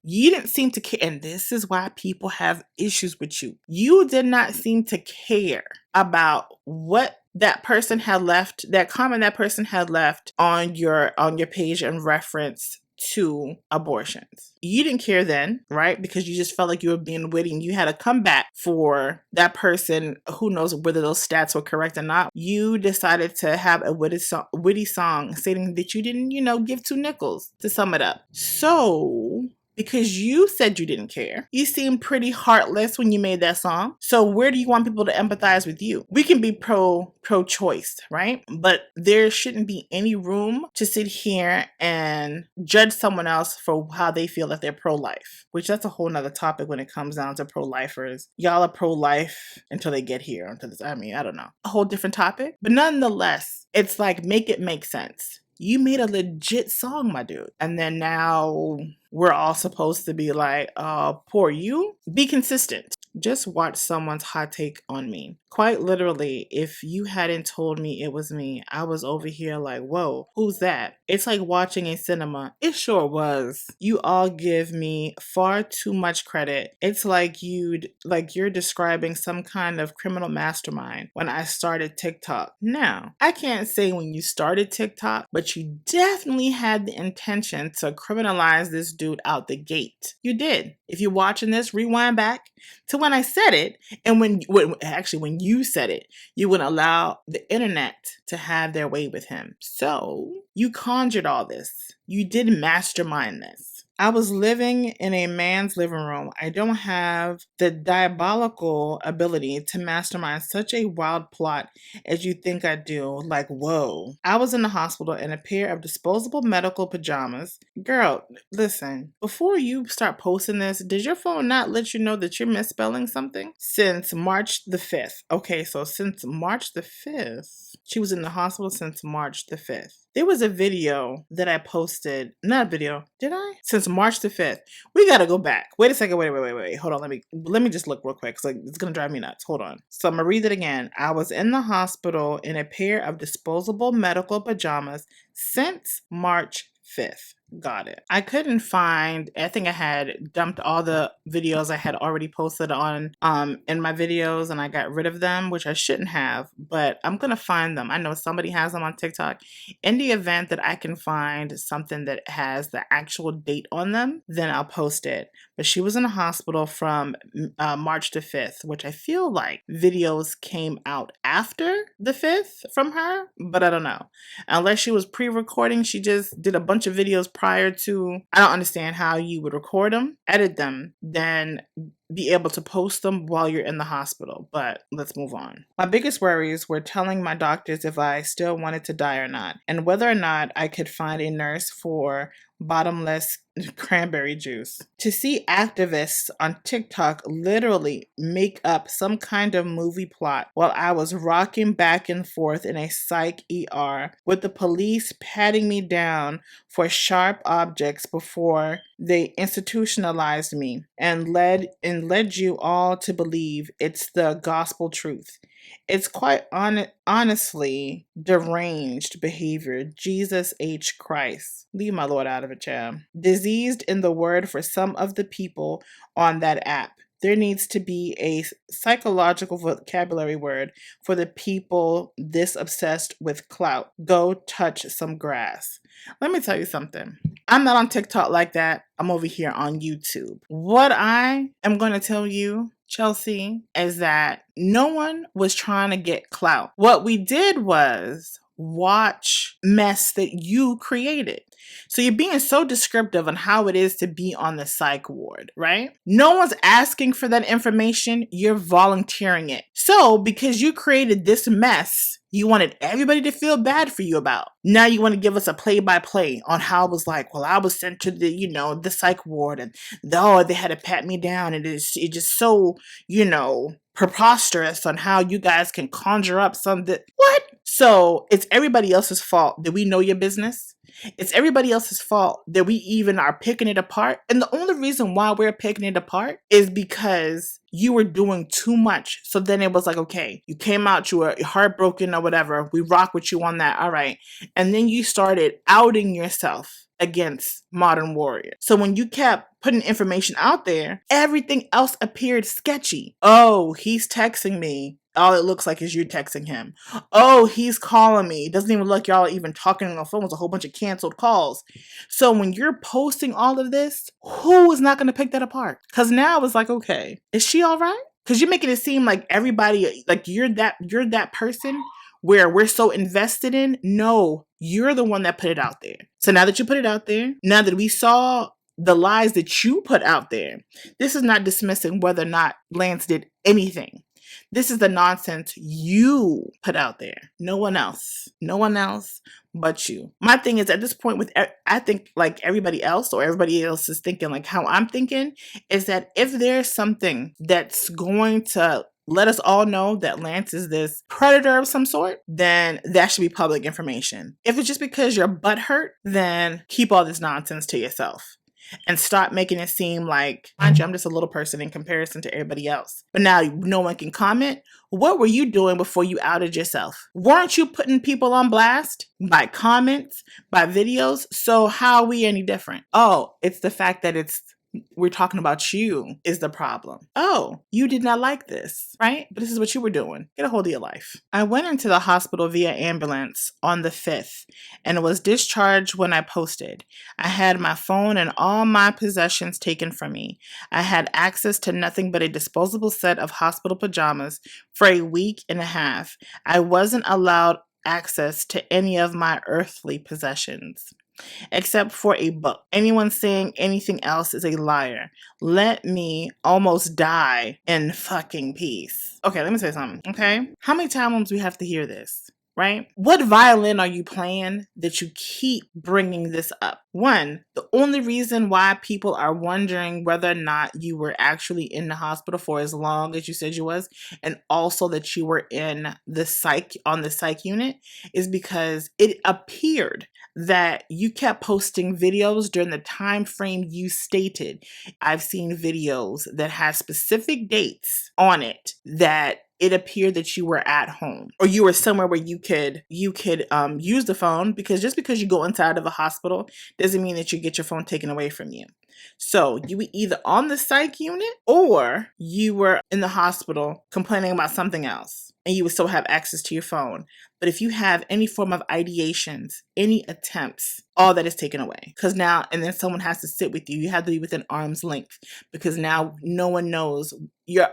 You didn't seem to care. And this is why people have issues with you. You did not seem to care about what that person had left, that comment that person had left on your page in reference to abortions. You didn't care then, right? Because you just felt like you were being witty and you had a comeback for that person. Who knows whether those stats were correct or not. You decided to have a witty song stating that you didn't, give two nickels, to sum it up. So because you said you didn't care. You seemed pretty heartless when you made that song. So where do you want people to empathize with you? We can be pro-choice, right? But there shouldn't be any room to sit here and judge someone else for how they feel that they're pro-life, which that's a whole nother topic when it comes down to pro-lifers. Y'all are pro-life until they get here. Until this, I mean, I don't know. A whole different topic. But nonetheless, it's like, make it make sense. You made a legit song, my dude. And then now we're all supposed to be like, poor you. Be consistent. Just watch someone's hot take on me. Quite literally, if you hadn't told me it was me, I was over here like, whoa, who's that? It's like watching a cinema. It sure was. You all give me far too much credit. It's like you're describing some kind of criminal mastermind when I started TikTok. Now, I can't say when you started TikTok, but you definitely had the intention to criminalize this dude out the gate. You did. If you're watching this, rewind back to when I said it, and when you said it, you would allow the internet to have their way with him. So you conjured all this. You did mastermind this. I was living in a man's living room. I don't have the diabolical ability to mastermind such a wild plot as you think I do. Like, whoa. I was in the hospital in a pair of disposable medical pajamas. Girl, listen, before you start posting this, did your phone not let you know that you're misspelling something? Since March the 5th. Okay, so since March the 5th, she was in the hospital since March the 5th. There was a video that I posted, not a video, did I? Since March the 5th. We gotta go back. Wait a second, wait. Hold on, let me just look real quick, because it's gonna drive me nuts. Hold on. So I'm gonna read it again. I was in the hospital in a pair of disposable medical pajamas since March 5th. Got it. I couldn't find, I think I had dumped all the videos I had already posted on in my videos, and I got rid of them, which I shouldn't have, but I'm gonna find them. I know somebody has them on TikTok. In the event that I can find something that has the actual date on them, then I'll post it. But she was in a hospital from March the 5th, which I feel like videos came out after the 5th from her, but I don't know. Unless she was pre-recording, she just did a bunch of videos prior to. I don't understand how you would record them, edit them, then be able to post them while you're in the hospital. But let's move on. My biggest worries were telling my doctors if I still wanted to die or not, and whether or not I could find a nurse for bottomless cranberry juice. To see activists on TikTok literally make up some kind of movie plot while I was rocking back and forth in a psych ER with the police patting me down for sharp objects before they institutionalized me and led you all to believe it's the gospel truth. It's quite honestly deranged behavior. Jesus H. Christ. Leave my Lord out of it, child. Diseased in the word for some of the people on that app. There needs to be a psychological vocabulary word for the people this obsessed with clout. Go touch some grass. Let me tell you something. I'm not on TikTok like that. I'm over here on YouTube. What I am going to tell you, Chelsea, is that no one was trying to get clout. What we did was watch mess that you created. So you're being so descriptive on how it is to be on the psych ward, right? No one's asking for that information. You're volunteering it. So because you created this mess, you wanted everybody to feel bad for you about. Now you want to give us a play-by-play on how it was like, well, I was sent to the, the psych ward, and they had to pat me down, and it's just so, preposterous on how you guys can conjure up what? So it's everybody else's fault that we know your business. It's everybody else's fault that we even are picking it apart. And the only reason why we're picking it apart is because you were doing too much. So then it was like, okay, you came out, you were heartbroken or whatever. We rock with you on that. All right. And then you started outing yourself against Modern Warrior. So when you kept putting information out there, everything else appeared sketchy. Oh, he's texting me. All it looks like is you texting him. Oh, he's calling me. It doesn't even look y'all even talking on the phone. It's a whole bunch of canceled calls. So when you're posting all of this, who is not going to pick that apart? Because now it's like, okay, is she all right? Because you're making it seem like everybody, like you're that person where we're so invested in. No, you're the one that put it out there. So now that you put it out there, now that we saw the lies that you put out there. This is not dismissing whether or not Lance did anything. This is the nonsense you put out there. No one else. No one else but you. My thing is, at this point, I think like everybody else, or everybody else is thinking like how I'm thinking, is that if there's something that's going to let us all know that Lance is this predator of some sort, then that should be public information. If it's just because your butt hurt, then keep all this nonsense to yourself. And stop making it seem like, mind you, I'm just a little person in comparison to everybody else. But now no one can comment. What were you doing before you outed yourself? Weren't you putting people on blast by comments, by videos? So how are we any different? Oh, it's the fact that we're talking about you is the problem. Oh, you did not like this, right? But this is what you were doing. Get a hold of your life. I went into the hospital via ambulance on the 5th and was discharged when I posted. I had my phone and all my possessions taken from me. I had access to nothing but a disposable set of hospital pajamas for a week and a half. I wasn't allowed access to any of my earthly possessions, except for a book. Anyone saying anything else is a liar. Let me almost die in fucking peace. Okay, let me say something, okay? How many times do we have to hear this? Right? What violin are you playing that you keep bringing this up? One, the only reason why people are wondering whether or not you were actually in the hospital for as long as you said you was, and also that you were on the psych unit, is because it appeared that you kept posting videos during the time frame you stated. I've seen videos that have specific dates on it that it appeared that you were at home or you were somewhere where you could use the phone, because just because you go inside of a hospital doesn't mean that you get your phone taken away from you. So you were either on the psych unit or you were in the hospital complaining about something else, and you would still have access to your phone. But if you have any form of ideations, any attempts, all that is taken away. Because now, and then someone has to sit with you. You have to be within arm's length, because now no one knows your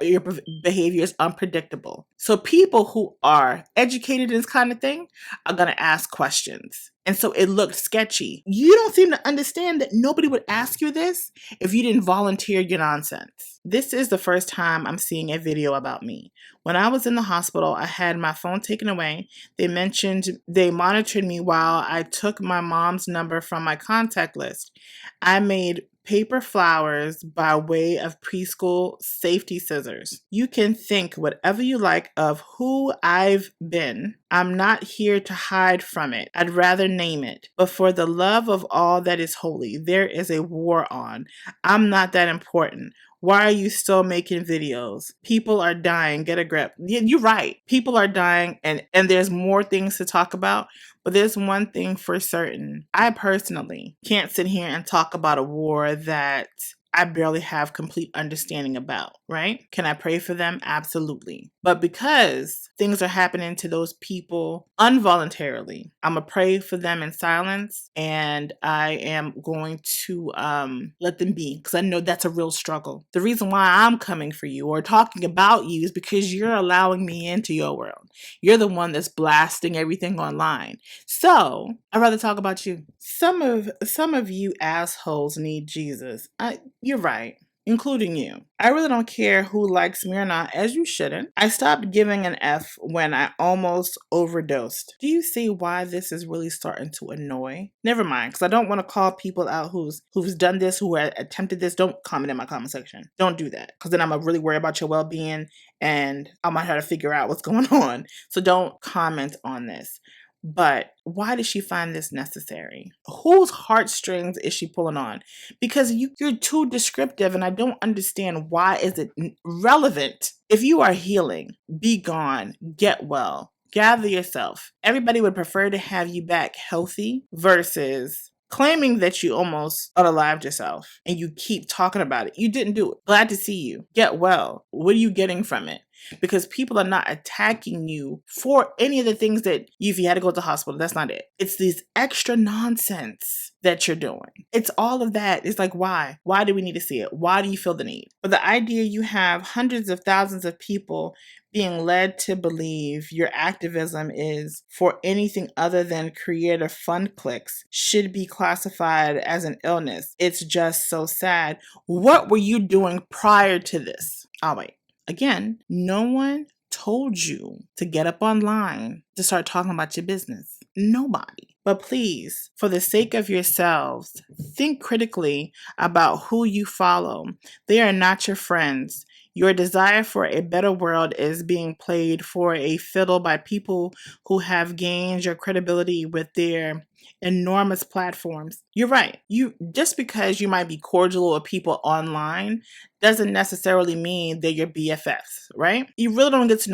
behavior is unpredictable. So people who are educated in this kind of thing are going to ask questions. And so it looked sketchy. You don't seem to understand that nobody would ask you this if you didn't volunteer your nonsense. This is the first time I'm seeing a video about me. When I was in the hospital, I had my phone taken away. They monitored me while I took my mom's number from my contact list. I made paper flowers by way of preschool safety scissors. You can think whatever you like of who I've been. I'm not here to hide from it. I'd rather name it. But for the love of all that is holy, there is a war on. I'm not that important. Why are you still making videos? People are dying. Get a grip. You're right. People are dying, and there's more things to talk about. But there's one thing for certain. I personally can't sit here and talk about a war that I barely have complete understanding about, right? Can I pray for them? Absolutely. But because things are happening to those people involuntarily, I'm going to pray for them in silence, and I am going to let them be, because I know that's a real struggle. The reason why I'm coming for you or talking about you is because you're allowing me into your world. You're the one that's blasting everything online. So I'd rather talk about you. Some of you assholes need Jesus. You're right, including you. I really don't care who likes me or not, as you shouldn't. I stopped giving an F when I almost overdosed. Do you see why this is really starting to annoy? Never mind, because I don't want to call people out who's done this, who attempted this. Don't comment in my comment section. Don't do that, because then I'm going to really worry about your well-being, and I might have to figure out what's going on. So don't comment on this. But why does she find this necessary? Whose heartstrings is she pulling on? Because you're too descriptive, and I don't understand why is it relevant. If you are healing, be gone, get well, gather yourself. Everybody would prefer to have you back healthy versus claiming that you almost unalived yourself and you keep talking about it. You didn't do it. Glad to see you. Get well. What are you getting from it? because people are not attacking you for any of the things that if you had to go to the hospital, that's not it. It's this extra nonsense that you're doing. It's all of that. It's like, why? Why do we need to see it? Why do you feel the need? But the idea you have hundreds of thousands of people being led to believe your activism is for anything other than creative fun clicks should be classified as an illness. It's just so sad. What were you doing prior to this? Oh, wait. Again, no one told you to get up online to start talking about your business. Nobody. But please, for the sake of yourselves, think critically about who you follow. They are not your friends. Your desire for a better world is being played for a fiddle by people who have gained your credibility with their enormous platforms. You're right. You just because you might be cordial with people online doesn't necessarily mean they're your BFFs, right? You really don't get to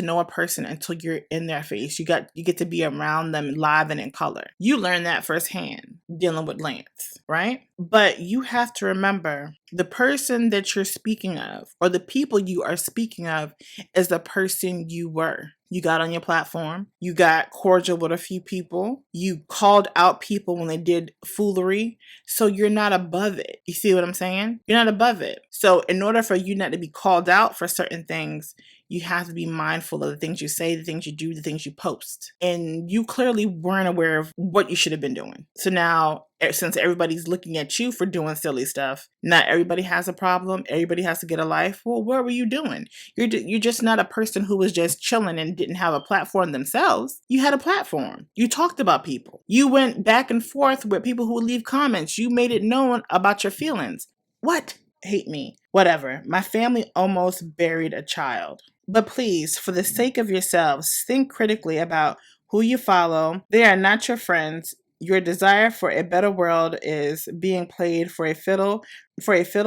know a person until you're in their face. You get to be around them live and in color. You learn that firsthand dealing with Lance, right? But you have to remember the person that you're speaking of, or the people you are speaking of, is the person you were. You got on your platform. You got cordial with a few people. You called out people when they did foolery. So you're not above it. You see what I'm saying? You're not above it. So in order for you not to be called out for certain things, you have to be mindful of the things you say, the things you do, the things you post. And you clearly weren't aware of what you should have been doing. So now, since everybody's looking at you for doing silly stuff, not everybody has a problem. Everybody has to get a life. Well, what were you doing? You're just not a person who was just chilling and didn't have a platform themselves. You had a platform. You talked about people. You went back and forth with people who would leave comments. You made it known about your feelings. What? Hate me. Whatever. My family almost buried a child. But please, for the sake of yourselves, think critically about who you follow. They are not your friends. Your desire for a better world is being played for a fiddle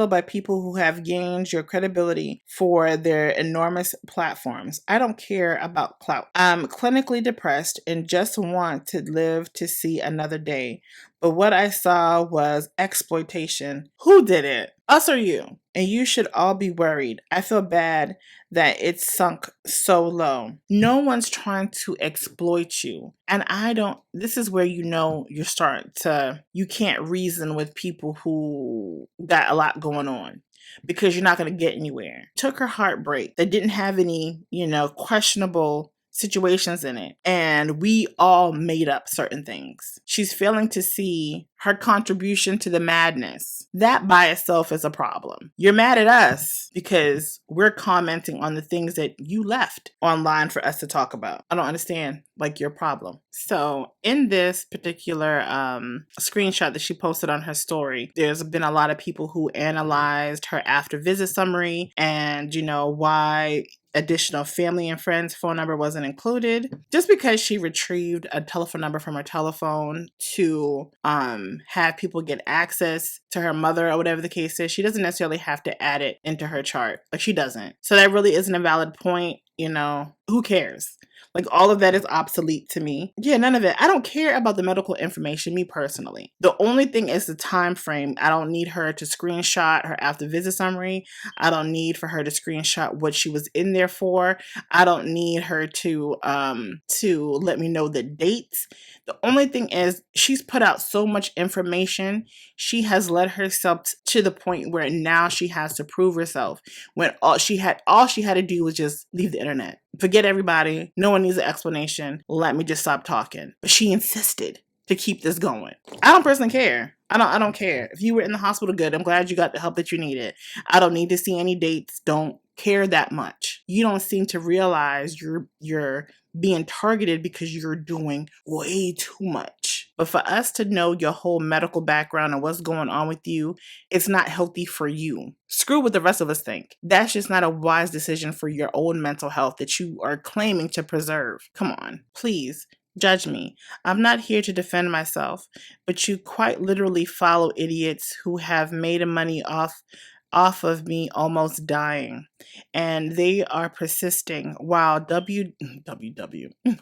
by people who have gained your credibility for their enormous platforms. I don't care about clout. I'm clinically depressed and just want to live to see another day. But what I saw was exploitation. Who did it? Us or you? And you should all be worried. I feel bad that it's sunk so low. No one's trying to exploit you. And this is where you can't reason with people who got a lot going on, because you're not going to get anywhere. Took her heartbreak that didn't have any, questionable situations in it, and we all made up certain things. She's failing to see her contribution to the madness. That by itself is a problem. You're mad at us because we're commenting on the things that you left online for us to talk about. I don't understand, your problem. So in this particular screenshot that she posted on her story, there's been a lot of people who analyzed her after visit summary and, why additional family and friends phone number wasn't included. Just because she retrieved a telephone number from her telephone to have people get access to her mother or whatever the case is, she doesn't necessarily have to add it into her chart. She doesn't. So that really isn't a valid point. Who cares? All of that is obsolete to me. Yeah, none of it. I don't care about the medical information, me personally. The only thing is the time frame. I don't need her to screenshot her after visit summary. I don't need for her to screenshot what she was in there for. I don't need her to let me know the dates. The only thing is she's put out so much information. She has led herself to the point where now she has to prove herself, when all she had to do was just leave the internet. Forget everybody. No one needs an explanation. Let me just stop talking. But she insisted to keep this going. I don't personally care. I don't care. If you were in the hospital, good. I'm glad you got the help that you needed. I don't need to see any dates. Don't care that much. You don't seem to realize you're being targeted because you're doing way too much. But for us to know your whole medical background and what's going on with you, it's not healthy for you. Screw what the rest of us think. That's just not a wise decision for your own mental health that you are claiming to preserve. Come on, please. Judge me. I'm not here to defend myself, but you quite literally follow idiots who have made money off of me almost dying, and they are persisting while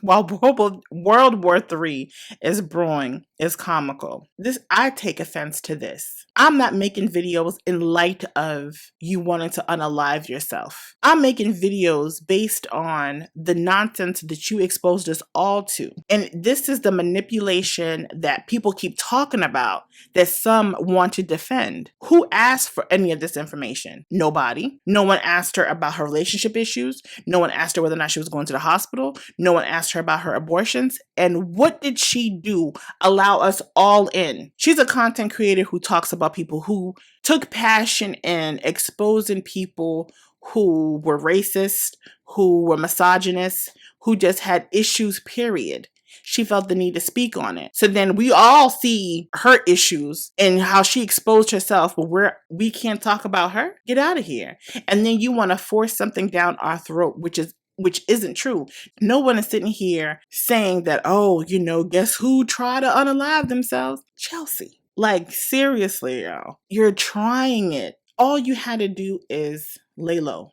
while World War III is brewing is comical. I take offense to this. I'm not making videos in light of you wanting to unalive yourself. I'm making videos based on the nonsense that you exposed us all to. And this is the manipulation that people keep talking about that some want to defend. Who asked for any of this information? Nobody. No one asked her about her relationship issues. No one asked her whether or not she was going to the hospital. No one asked her about her abortions. And what did she do? Allow us all in. She's a content creator who talks about people who took passion in exposing people who were racist, who were misogynist, who just had issues, period. She felt the need to speak on it. So then we all see her issues and how she exposed herself, but we can't talk about her. Get out of here. And then you want to force something down our throat, which isn't true. No one is sitting here saying that, oh, guess who tried to unalive themselves? Chelsea. Like, seriously, yo. You're trying it. All you had to do is lay low.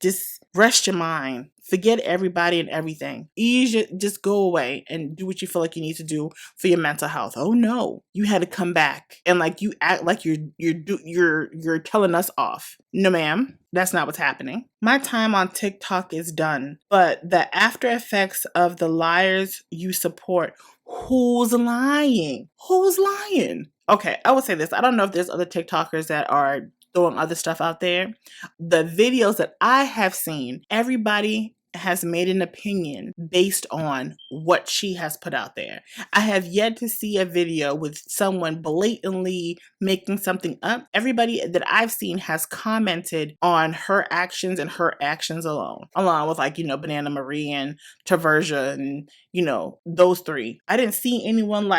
Just rest your mind. Forget everybody and everything. Just go away and do what you feel like you need to do for your mental health. Oh no, you had to come back and like you act like you're telling us off. No, ma'am, that's not what's happening. My time on TikTok is done, but the after effects of the liars you support. Who's lying? Who's lying? Okay, I would say this. I don't know if there's other TikTokers that are throwing other stuff out there. The videos that I have seen, everybody has made an opinion based on what she has put out there. I have yet to see a video with someone blatantly making something up. Everybody that I've seen has commented on her actions and her actions alone, along with Banana Marie and Taversia and those three. I didn't see anyone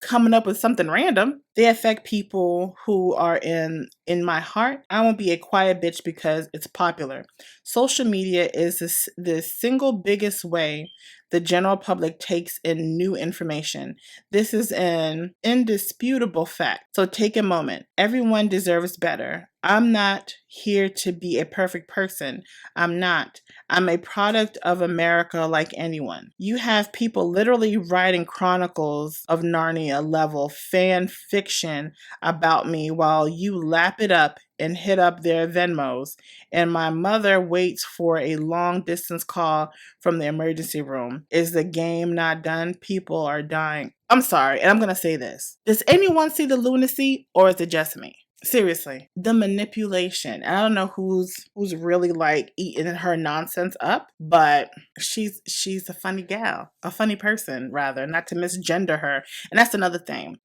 coming up with something random. They affect people who are in my heart. I won't be a quiet bitch because it's popular. Social media is the single biggest way the general public takes in new information. This is an indisputable fact. So take a moment. Everyone deserves better. I'm not here to be a perfect person. I'm not. I'm a product of America like anyone. You have people literally writing Chronicles of Narnia level fan fiction about me while you lap it up and hit up their Venmos, and my mother waits for a long distance call from the emergency room. Is the game not done? People are dying. I'm sorry, and I'm going to say this. Does anyone see the lunacy, or is it just me? Seriously, the manipulation. I don't know who's really eating her nonsense up, but she's a funny gal, a funny person rather, not to misgender her. And that's another thing.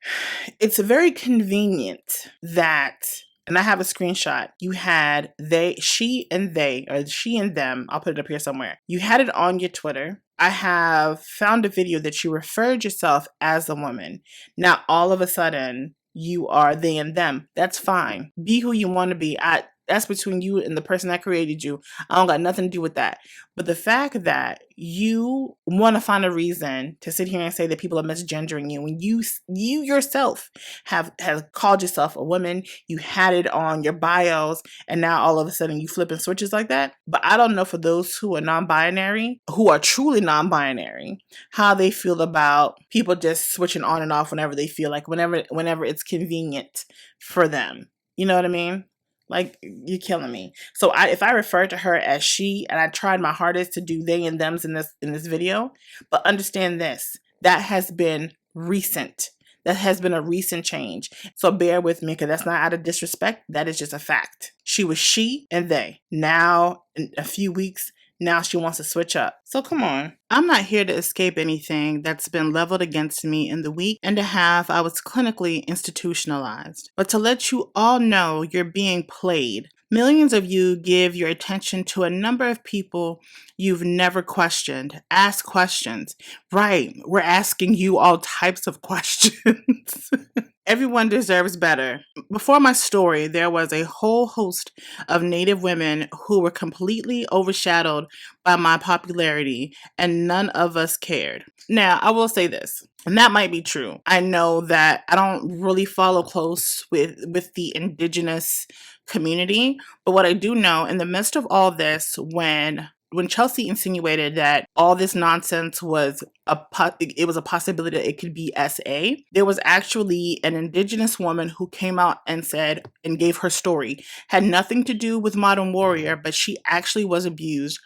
It's very convenient that, and I have a screenshot. You had she and them. I'll put it up here somewhere. You had it on your Twitter. I have found a video that you referred yourself as a woman. Now, all of a sudden, you are they and them. That's fine. Be who you want to be. That's between you and the person that created you. I don't got nothing to do with that. But the fact that you want to find a reason to sit here and say that people are misgendering you, when you yourself have called yourself a woman, you had it on your bios, and now all of a sudden you flipping switches like that. But I don't know for those who are non-binary, who are truly non-binary, how they feel about people just switching on and off whenever they feel like, whenever it's convenient for them. You know what I mean? Like, you're killing me. So if I refer to her as she, and I tried my hardest to do they and thems in this video, but understand this, that has been recent. That has been a recent change. So bear with me, because that's not out of disrespect. That is just a fact. She was she and they. Now, in a few weeks, now she wants to switch up. So come on. I'm not here to escape anything that's been leveled against me in the week and a half I was clinically institutionalized. But to let you all know you're being played. Millions of you give your attention to a number of people you've never questioned. Ask questions. Right, we're asking you all types of questions. Everyone deserves better. Before my story, there was a whole host of Native women who were completely overshadowed by my popularity, and none of us cared. Now, I will say this, and that might be true. I know that I don't really follow close with the Indigenous community, but what I do know, in the midst of all this, when when Chelsea insinuated that all this nonsense was it was a possibility that it could be SA, there was actually an Indigenous woman who came out and said and gave her story. Had nothing to do with Modern Warrior, but she actually was abused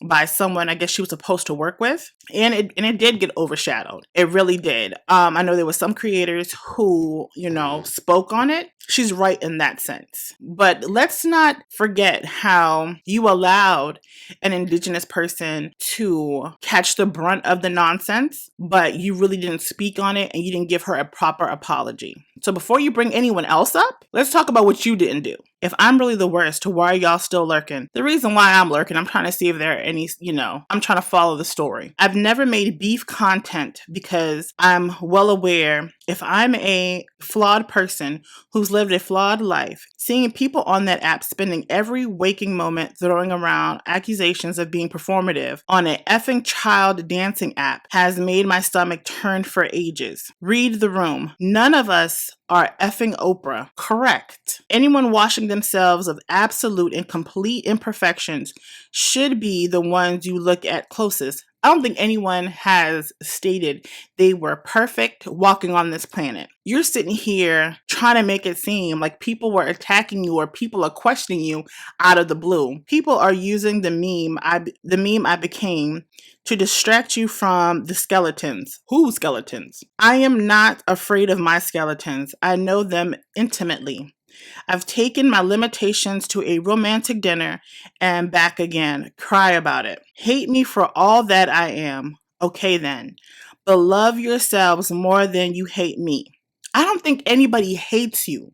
by someone I guess she was supposed to work with, and it did get overshadowed. It really did. I know there were some creators who, you know, spoke on it. She's right in that sense. But let's not forget how you allowed an Indigenous person to catch the brunt of the nonsense, but you really didn't speak on it and you didn't give her a proper apology. So before you bring anyone else up, let's talk about what you didn't do. If I'm really the worst, why are y'all still lurking? The reason why I'm lurking, I'm trying to see if there are any, you know, I'm trying to follow the story. I've never made beef content because I'm well aware if I'm a flawed person who's lived a flawed life, seeing people on that app spending every waking moment throwing around accusations of being performative on an effing child dancing app has made my stomach turn for ages. Read the room. None of us are effing Oprah. Correct. Anyone washing themselves of absolute and complete imperfections should be the ones you look at closest. I don't think anyone has stated they were perfect walking on this planet. You're sitting here trying to make it seem like people were attacking you or people are questioning you out of the blue. People are using the meme I became to distract you from the skeletons. Whose skeletons? I am not afraid of my skeletons. I know them intimately. I've taken my limitations to a romantic dinner and back again. Cry about it. Hate me for all that I am. Okay then. But love yourselves more than you hate me. I don't think anybody hates you.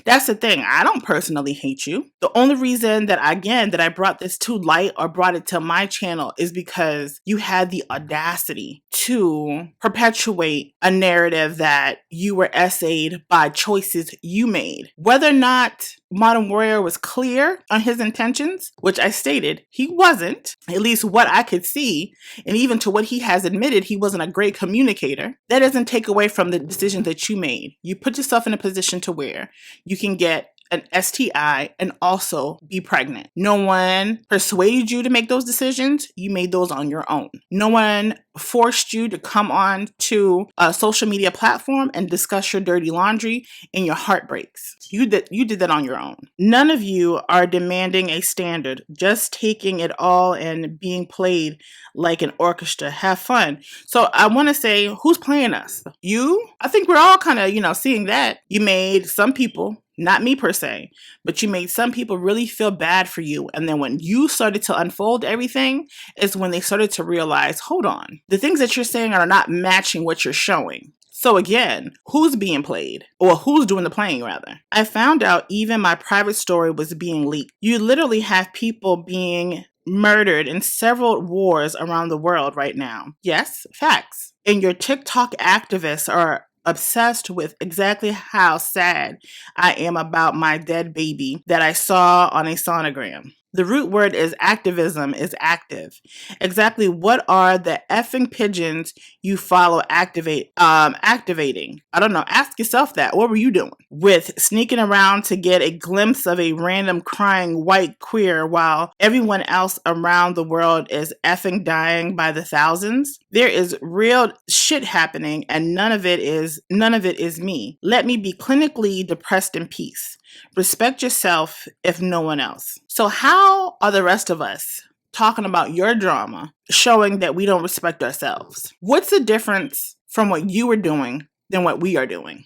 That's the thing. I don't personally hate you. The only reason that I brought this to light or brought it to my channel is because you had the audacity to perpetuate a narrative that you were essayed by choices you made. Whether or not Modern Warrior was clear on his intentions, which I stated he wasn't, at least what I could see, and even to what he has admitted, he wasn't a great communicator. That doesn't take away from the decision that you made. You put yourself in a position to where you can get an STI and also be pregnant. No one persuaded you to make those decisions. You made those on your own. No one forced you to come on to a social media platform and discuss your dirty laundry and your heartbreaks. You did that on your own. None of you are demanding a standard, just taking it all and being played like an orchestra. Have fun. So I want to say, who's playing us? You? I think we're all kind of, seeing that. You made some people, not me per se, but you made some people really feel bad for you. And then when you started to unfold everything is when they started to realize, hold on, the things that you're saying are not matching what you're showing. So again, who's being played? Or who's doing the playing, rather? I found out even my private story was being leaked. You literally have people being murdered in several wars around the world right now. Yes, facts. And your TikTok activists are obsessed with exactly how sad I am about my dead baby that I saw on a sonogram. The root word is activism is active. Exactly what are the effing pigeons you follow activating? I don't know. Ask yourself that. What were you doing? With sneaking around to get a glimpse of a random crying white queer while everyone else around the world is effing dying by the thousands? There is real shit happening and none of it is me. Let me be clinically depressed in peace. Respect yourself if no one else. So how are the rest of us talking about your drama showing that we don't respect ourselves? What's the difference from what you were doing than what we are doing?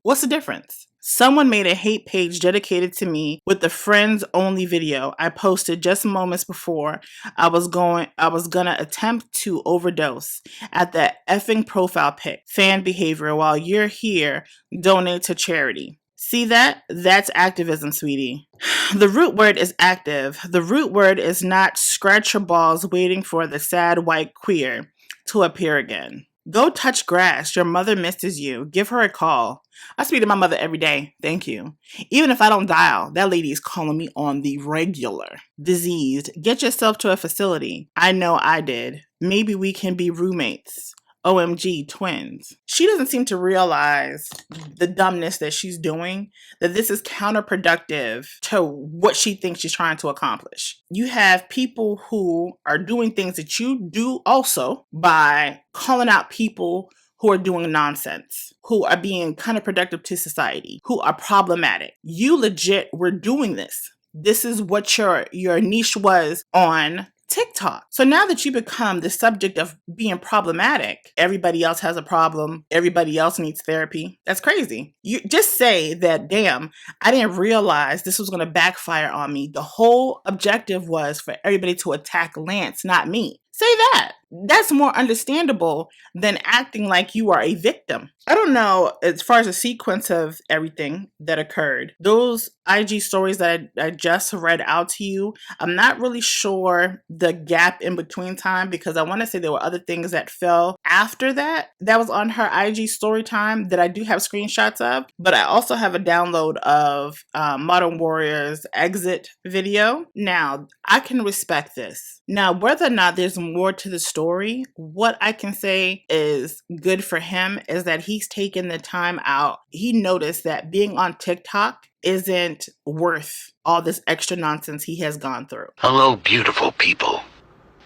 What's the difference? Someone made a hate page dedicated to me with the friends only video I posted just moments before I was gonna attempt to overdose at that effing profile pic. Fan behavior while you're here, donate to charity. See that? That's activism, sweetie. The root word is active. The root word is not scratch your balls waiting for the sad white queer to appear again. Go touch grass. Your mother misses you. Give her a call. I speak to my mother every day. Thank you. Even if I don't dial, that lady is calling me on the regular. Diseased. Get yourself to a facility. I know I did. Maybe we can be roommates. OMG twins. She doesn't seem to realize the dumbness that she's doing, that this is counterproductive to what she thinks she's trying to accomplish. You have people who are doing things that you do also by calling out people who are doing nonsense, who are being counterproductive to society, who are problematic. You legit were doing this. This is what your niche was on TikTok. So now that you become the subject of being problematic, everybody else has a problem, everybody else needs therapy. That's crazy. You just say that, damn, I didn't realize this was going to backfire on me. The whole objective was for everybody to attack Lance, not me. Say that. That's more understandable than acting like you are a victim. I don't know, as far as the sequence of everything that occurred, those IG stories that I just read out to you, I'm not really sure the gap in between time, because I want to say there were other things that fell after that was on her IG story time that I do have screenshots of, but I also have a download of Modern Warrior's exit video. Now, I can respect this. Now, whether or not there's more to the story, what I can say is good for him is that he's taken the time out. He noticed that being on TikTok isn't worth all this extra nonsense he has gone through. Hello, beautiful people.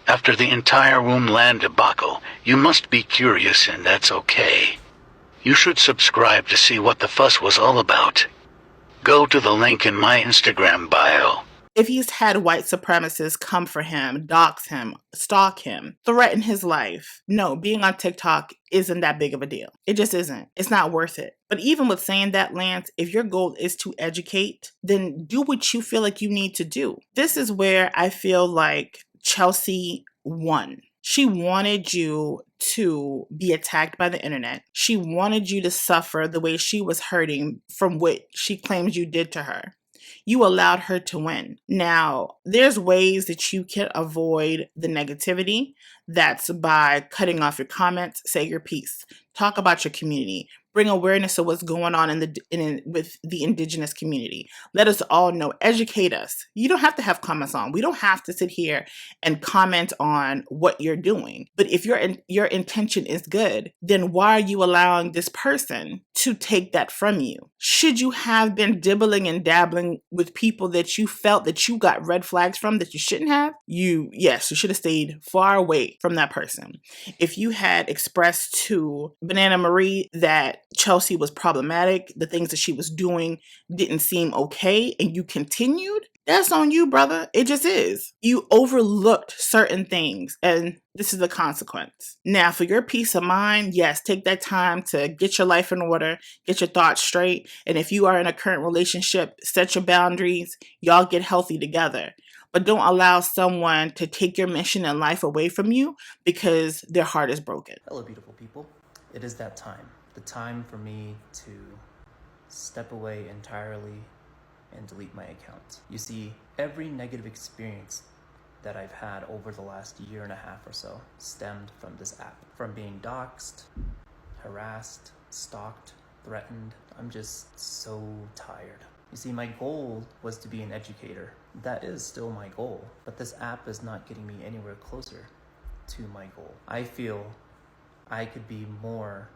After the entire Wombland debacle, you must be curious, and that's okay. You should subscribe to see what the fuss was all about. Go to the link in my Instagram bio. If he's had white supremacists come for him, dox him, stalk him, threaten his life, no, being on TikTok isn't that big of a deal. It just isn't. It's not worth it. But even with saying that, Lance, if your goal is to educate, then do what you feel like you need to do. This is where I feel like Chelsea won. She wanted you to be attacked by the internet. She wanted you to suffer the way she was hurting from what she claims you did to her. You allowed her to win. Now, there's ways that you can avoid the negativity. That's by cutting off your comments, say your piece, talk about your community, bring awareness of what's going on with the Indigenous community. Let us all know, educate us. You don't have to have comments on. We don't have to sit here and comment on what you're doing. But if your intention is good, then why are you allowing this person to take that from you? Should you have been dibbling and dabbling with people that you felt that you got red flags from that you shouldn't have? You should have stayed far away from that person. If you had expressed to Banana Marie that Chelsea was problematic, the things that she was doing didn't seem okay, and you continued, that's on you, brother. It just is. You overlooked certain things, and this is the consequence. Now, for your peace of mind, yes, take that time to get your life in order, get your thoughts straight, and if you are in a current relationship, set your boundaries, y'all get healthy together. But don't allow someone to take your mission in life away from you because their heart is broken. Hello, beautiful people. It is that time. The time for me to step away entirely and delete my account. You see, every negative experience that I've had over the last year and a half or so stemmed from this app. From being doxxed, harassed, stalked, threatened. I'm just so tired. You see, my goal was to be an educator. That is still my goal, but this app is not getting me anywhere closer to my goal. I feel I could be more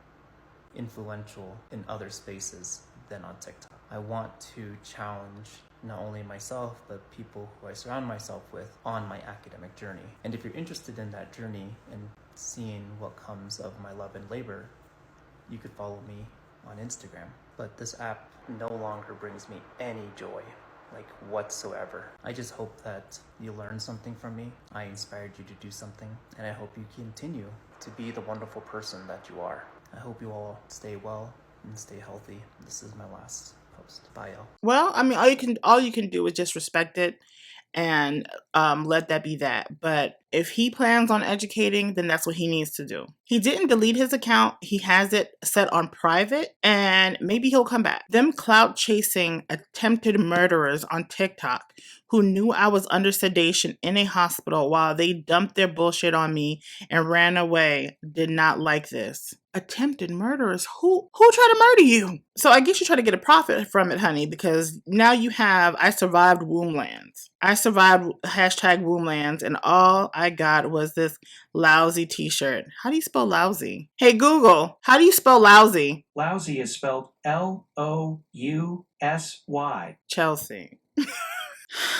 influential in other spaces than on TikTok. I want to challenge not only myself, but people who I surround myself with on my academic journey. And if you're interested in that journey and seeing what comes of my love and labor, you could follow me on Instagram. But this app no longer brings me any joy, like whatsoever. I just hope that you learned something from me. I inspired you to do something, and I hope you continue to be the wonderful person that you are. I hope you all stay well and stay healthy. This is my last post. Bye, y'all. Well, I mean, all you can do is just respect it and let that be that. But if he plans on educating, then that's what he needs to do. He didn't delete his account. He has it set on private, and maybe he'll come back. Them clout chasing attempted murderers on TikTok who knew I was under sedation in a hospital while they dumped their bullshit on me and ran away did not like this. Attempted murderers? Who tried to murder you? So I guess you try to get a profit from it, honey, because now you have I survived Womblands. I survived #Womblands, and all I got was this lousy t-shirt. How do you spell lousy? Hey Google, how do you spell lousy? Lousy is spelled Lousy. Chelsea.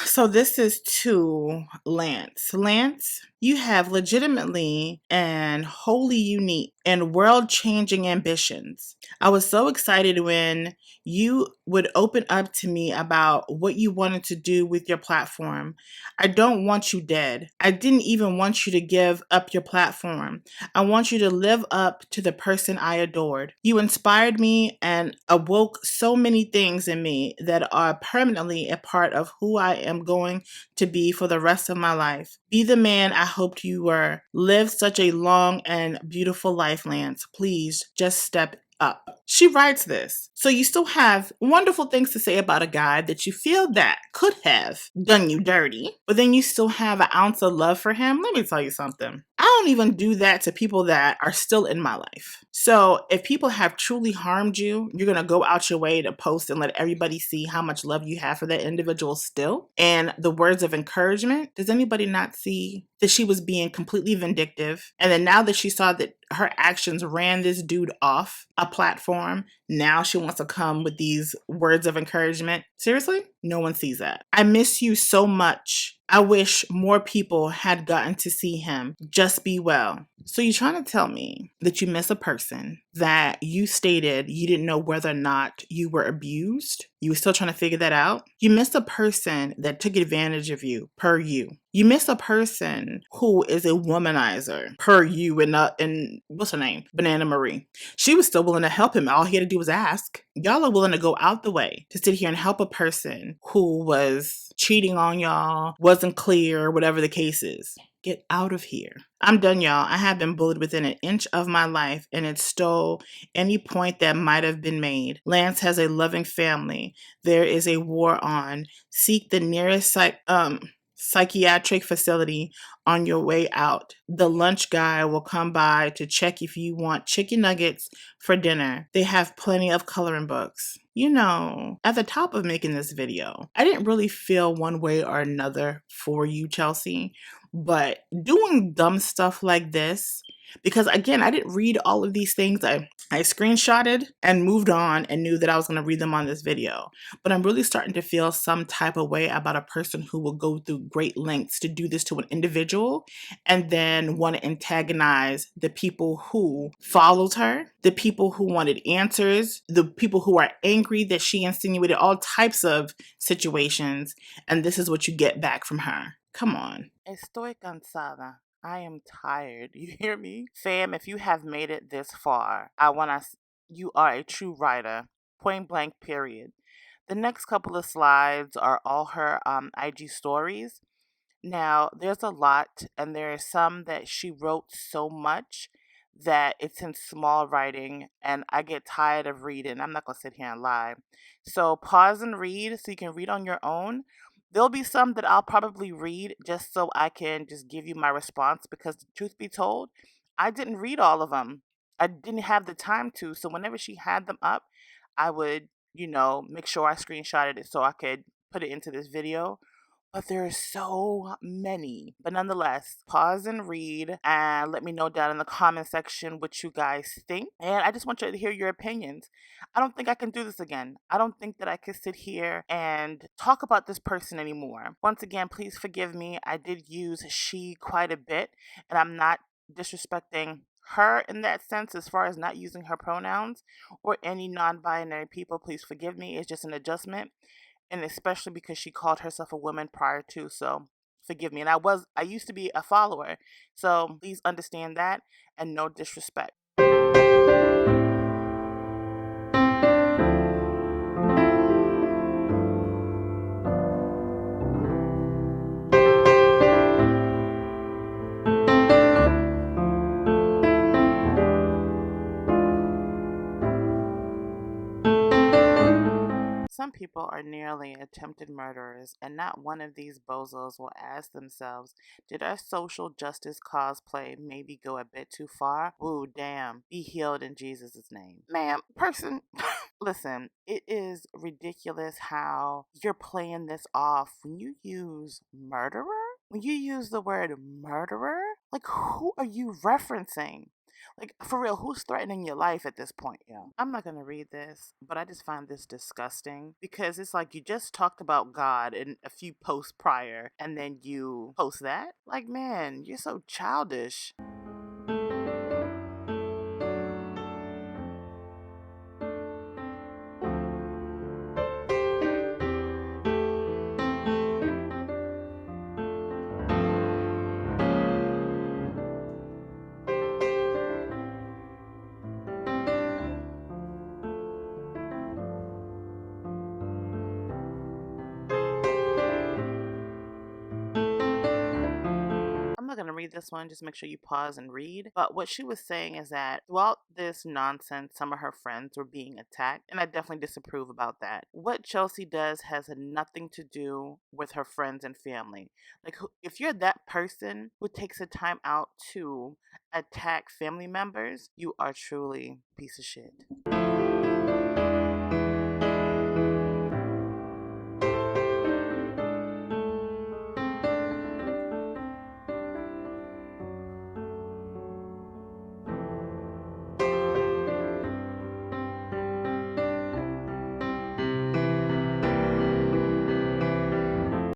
So this is to Lance. Lance, you have legitimately and wholly unique and world-changing ambitions. I was so excited when you would open up to me about what you wanted to do with your platform. I don't want you dead. I didn't even want you to give up your platform. I want you to live up to the person I adored. You inspired me and awoke so many things in me that are permanently a part of who I am going to be for the rest of my life. Be the man I hoped you were. Live such a long and beautiful life, Lance. Please just step up. She writes this. So you still have wonderful things to say about a guy that you feel that could have done you dirty, but then you still have an ounce of love for him. Let me tell you something. I don't even do that to people that are still in my life. So if people have truly harmed you, you're going to go out your way to post and let everybody see how much love you have for that individual still. And the words of encouragement, does anybody not see that she was being completely vindictive? And then now that she saw that her actions ran this dude off a platform, now she wants to come with these words of encouragement. Seriously? No one sees that. I miss you so much. I wish more people had gotten to see him. Just be well. So you're trying to tell me that you miss a person that you stated you didn't know whether or not you were abused? You were still trying to figure that out? You miss a person that took advantage of you, per you. You miss a person who is a womanizer, per you, and what's her name? Banana Marie. She was still willing to help him. All he had to do was ask. Y'all are willing to go out the way to sit here and help a person who was cheating on y'all, wasn't clear, whatever the case is. Get out of here. I'm done, y'all. I have been bullied within an inch of my life, and it stole any point that might have been made. Lance has a loving family. There is a war on. Seek the nearest psychiatric facility on your way out. The lunch guy will come by to check if you want chicken nuggets for dinner. They have plenty of coloring books. You know, at the top of making this video, I didn't really feel one way or another for you, Chelsea, but doing dumb stuff like this, because again, I didn't read all of these things. I screenshotted and moved on and knew that I was going to read them on this video. But I'm really starting to feel some type of way about a person who will go through great lengths to do this to an individual and then want to antagonize the people who followed her, the people who wanted answers, the people who are angry that she insinuated all types of situations. And this is what you get back from her. Come on. Estoy cansada. I am tired. You hear me? Fam, if you have made it this far, you are a true writer. Point blank, period. The next couple of slides are all her IG stories. Now, there's a lot, and there are some that she wrote so much that it's in small writing, and I get tired of reading. I'm not going to sit here and lie. So pause and read so you can read on your own. There'll be some that I'll probably read just so I can just give you my response, because truth be told, I didn't read all of them. I didn't have the time to. So whenever she had them up, I would, make sure I screenshotted it so I could put it into this video. But there are so many. But nonetheless, pause and read and let me know down in the comment section what you guys think. And I just want you to hear your opinions. I don't think I can do this again. I don't think that I can sit here and talk about this person anymore. Once again, please forgive me. I did use she quite a bit, and I'm not disrespecting her in that sense as far as not using her pronouns or any non-binary people. Please forgive me. It's just an adjustment. And especially because she called herself a woman prior to, so forgive me. And I used to be a follower, so please understand that and no disrespect. Some people are nearly attempted murderers, and not one of these bozos will ask themselves, did our social justice cosplay maybe go a bit too far? Ooh, damn. Be healed in Jesus' name. Ma'am, person, listen, it is ridiculous how you're playing this off when you use murderer. When you use the word murderer, like, who are you referencing? Like, for real, who's threatening your life at this point? Yeah. I'm not going to read this, but I just find this disgusting because it's like you just talked about God in a few posts prior and then you post that. Like, man, you're so childish. I'm not going to read this one, just make sure you pause and read. But what she was saying is that throughout this nonsense, some of her friends were being attacked, and I definitely disapprove about that. What Chelsea does has nothing to do with her friends and family. Like, if you're that person who takes the time out to attack family members, you are truly a piece of shit.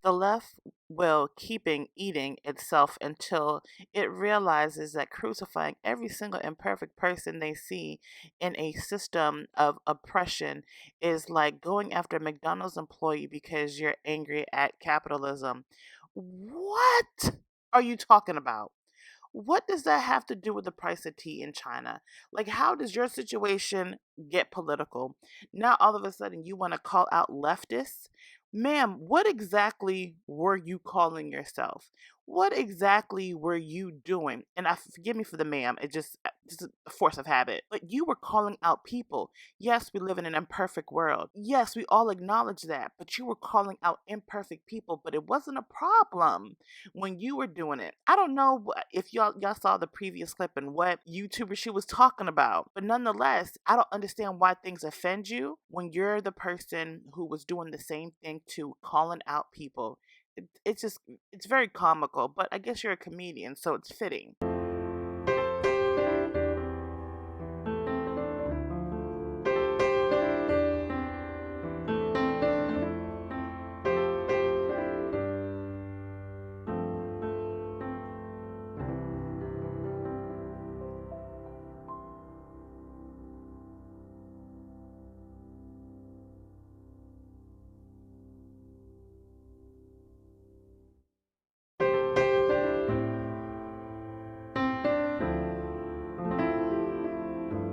The left will keeping eating itself until it realizes that crucifying every single imperfect person they see in a system of oppression is like going after a McDonald's employee because you're angry at capitalism. What are you talking about? What does that have to do with the price of tea in China? Like, how does your situation get political? Now, all of a sudden, you want to call out leftists? Ma'am, what exactly were you calling yourself? What exactly were you doing? And forgive me for the ma'am, it just a force of habit. But you were calling out people. Yes, we live in an imperfect world. Yes, we all acknowledge that. But you were calling out imperfect people. But it wasn't a problem when you were doing it. I don't know if y'all saw the previous clip and what YouTuber she was talking about, but nonetheless, I don't understand why things offend you when you're the person who was doing the same thing to calling out people. It's very comical, but I guess you're a comedian, so it's fitting.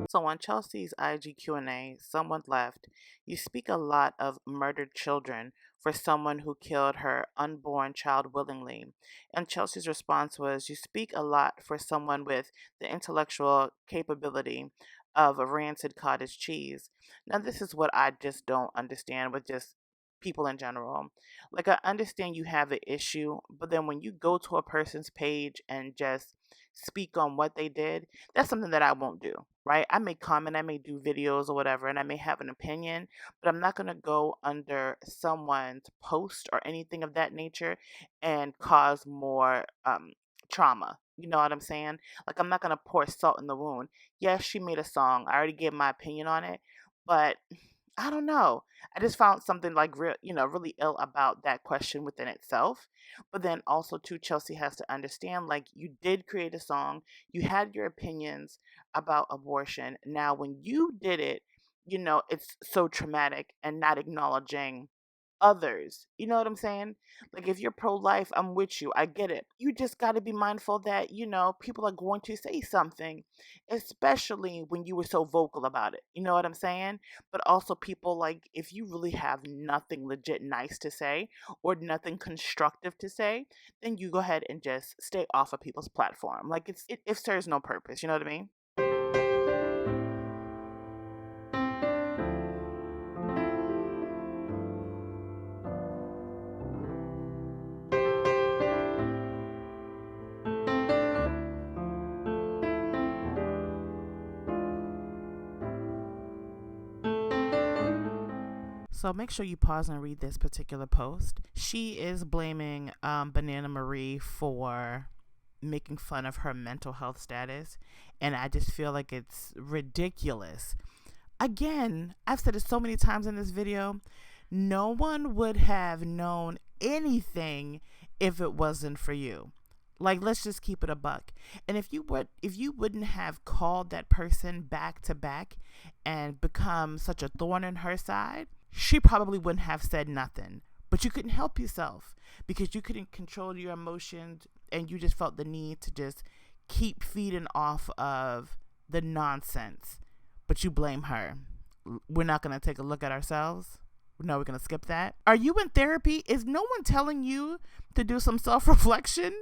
So on Chelsea's IG Q&A, someone left, "You speak a lot of murdered children for someone who killed her unborn child willingly." And Chelsea's response was, "You speak a lot for someone with the intellectual capability of a rancid cottage cheese." Now, this is what I just don't understand with just people in general. Like, I understand you have an issue, but then when you go to a person's page and just speak on what they did, that's something that I won't do, right? I may comment, I may do videos or whatever, and I may have an opinion, but I'm not going to go under someone's post or anything of that nature and cause more trauma. You know what I'm saying? Like, I'm not going to pour salt in the wound. Yes, she made a song. I already gave my opinion on it, but I don't know. I just found something like real, really ill about that question within itself. But then also too, Chelsea has to understand, like, you did create a song, you had your opinions about abortion. Now, when you did it, it's so traumatic and not acknowledging others. You know what I'm saying? Like, if you're pro-life, I'm with you. I get it. You just got to be mindful that, people are going to say something, especially when you were so vocal about it. You know what I'm saying? But also people, like, if you really have nothing legit nice to say or nothing constructive to say, then you go ahead and just stay off of people's platform. Like, it serves no purpose. You know what I mean? So make sure you pause and read this particular post. She is blaming Banana Marie for making fun of her mental health status, and I just feel like it's ridiculous. Again, I've said it so many times in this video, no one would have known anything if it wasn't for you. Like, let's just keep it a buck. And if you wouldn't have called that person back to back and become such a thorn in her side, she probably wouldn't have said nothing. But you couldn't help yourself because you couldn't control your emotions, and you just felt the need to just keep feeding off of the nonsense. But you blame her. We're not going to take a look at ourselves. No, we're going to skip that. Are you in therapy? Is no one telling you to do some self-reflection?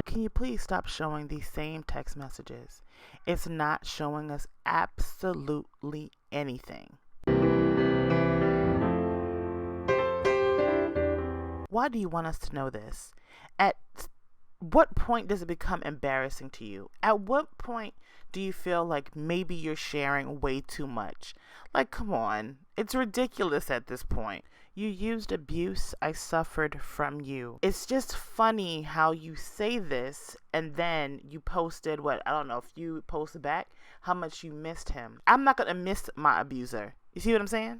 Can you please stop showing these same text messages? It's not showing us absolutely anything. Why do you want us to know this? At what point does it become embarrassing to you? At what point do you feel like maybe you're sharing way too much? Like, come on. It's ridiculous at this point. You used abuse I suffered from you. It's just funny how you say this and then you posted I don't know if you posted back how much you missed him. I'm not going to miss my abuser. You see what I'm saying?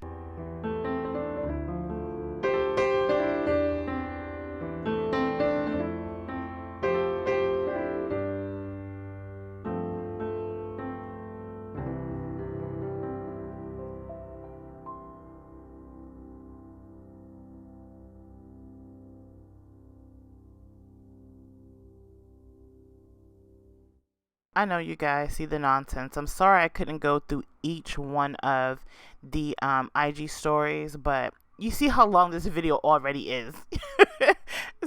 I know you guys see the nonsense. I'm sorry I couldn't go through each one of the IG stories, but you see how long this video already is.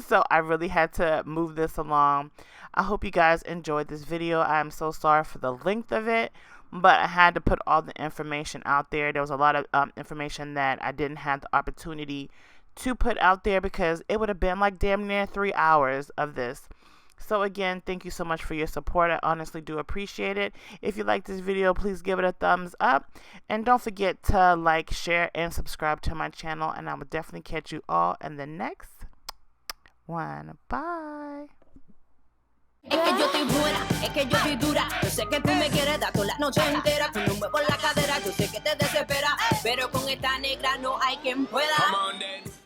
So I really had to move this along. I hope you guys enjoyed this video. I'm so sorry for the length of it, but I had to put all the information out there. There was a lot of information that I didn't have the opportunity to put out there because it would have been like damn near 3 hours of this. So again, thank you so much for your support. I honestly do appreciate it. If you like this video, please give it a thumbs up. And don't forget to like, share, and subscribe to my channel. And I will definitely catch you all in the next one. Bye. Es que yo estoy buena, es que yo estoy dura. Yo sé que tú me quieres dar toda la noche entera. Tú no muevo la cadera, yo sé que te desespera. Pero con esta negra no hay quien pueda. Come on, then.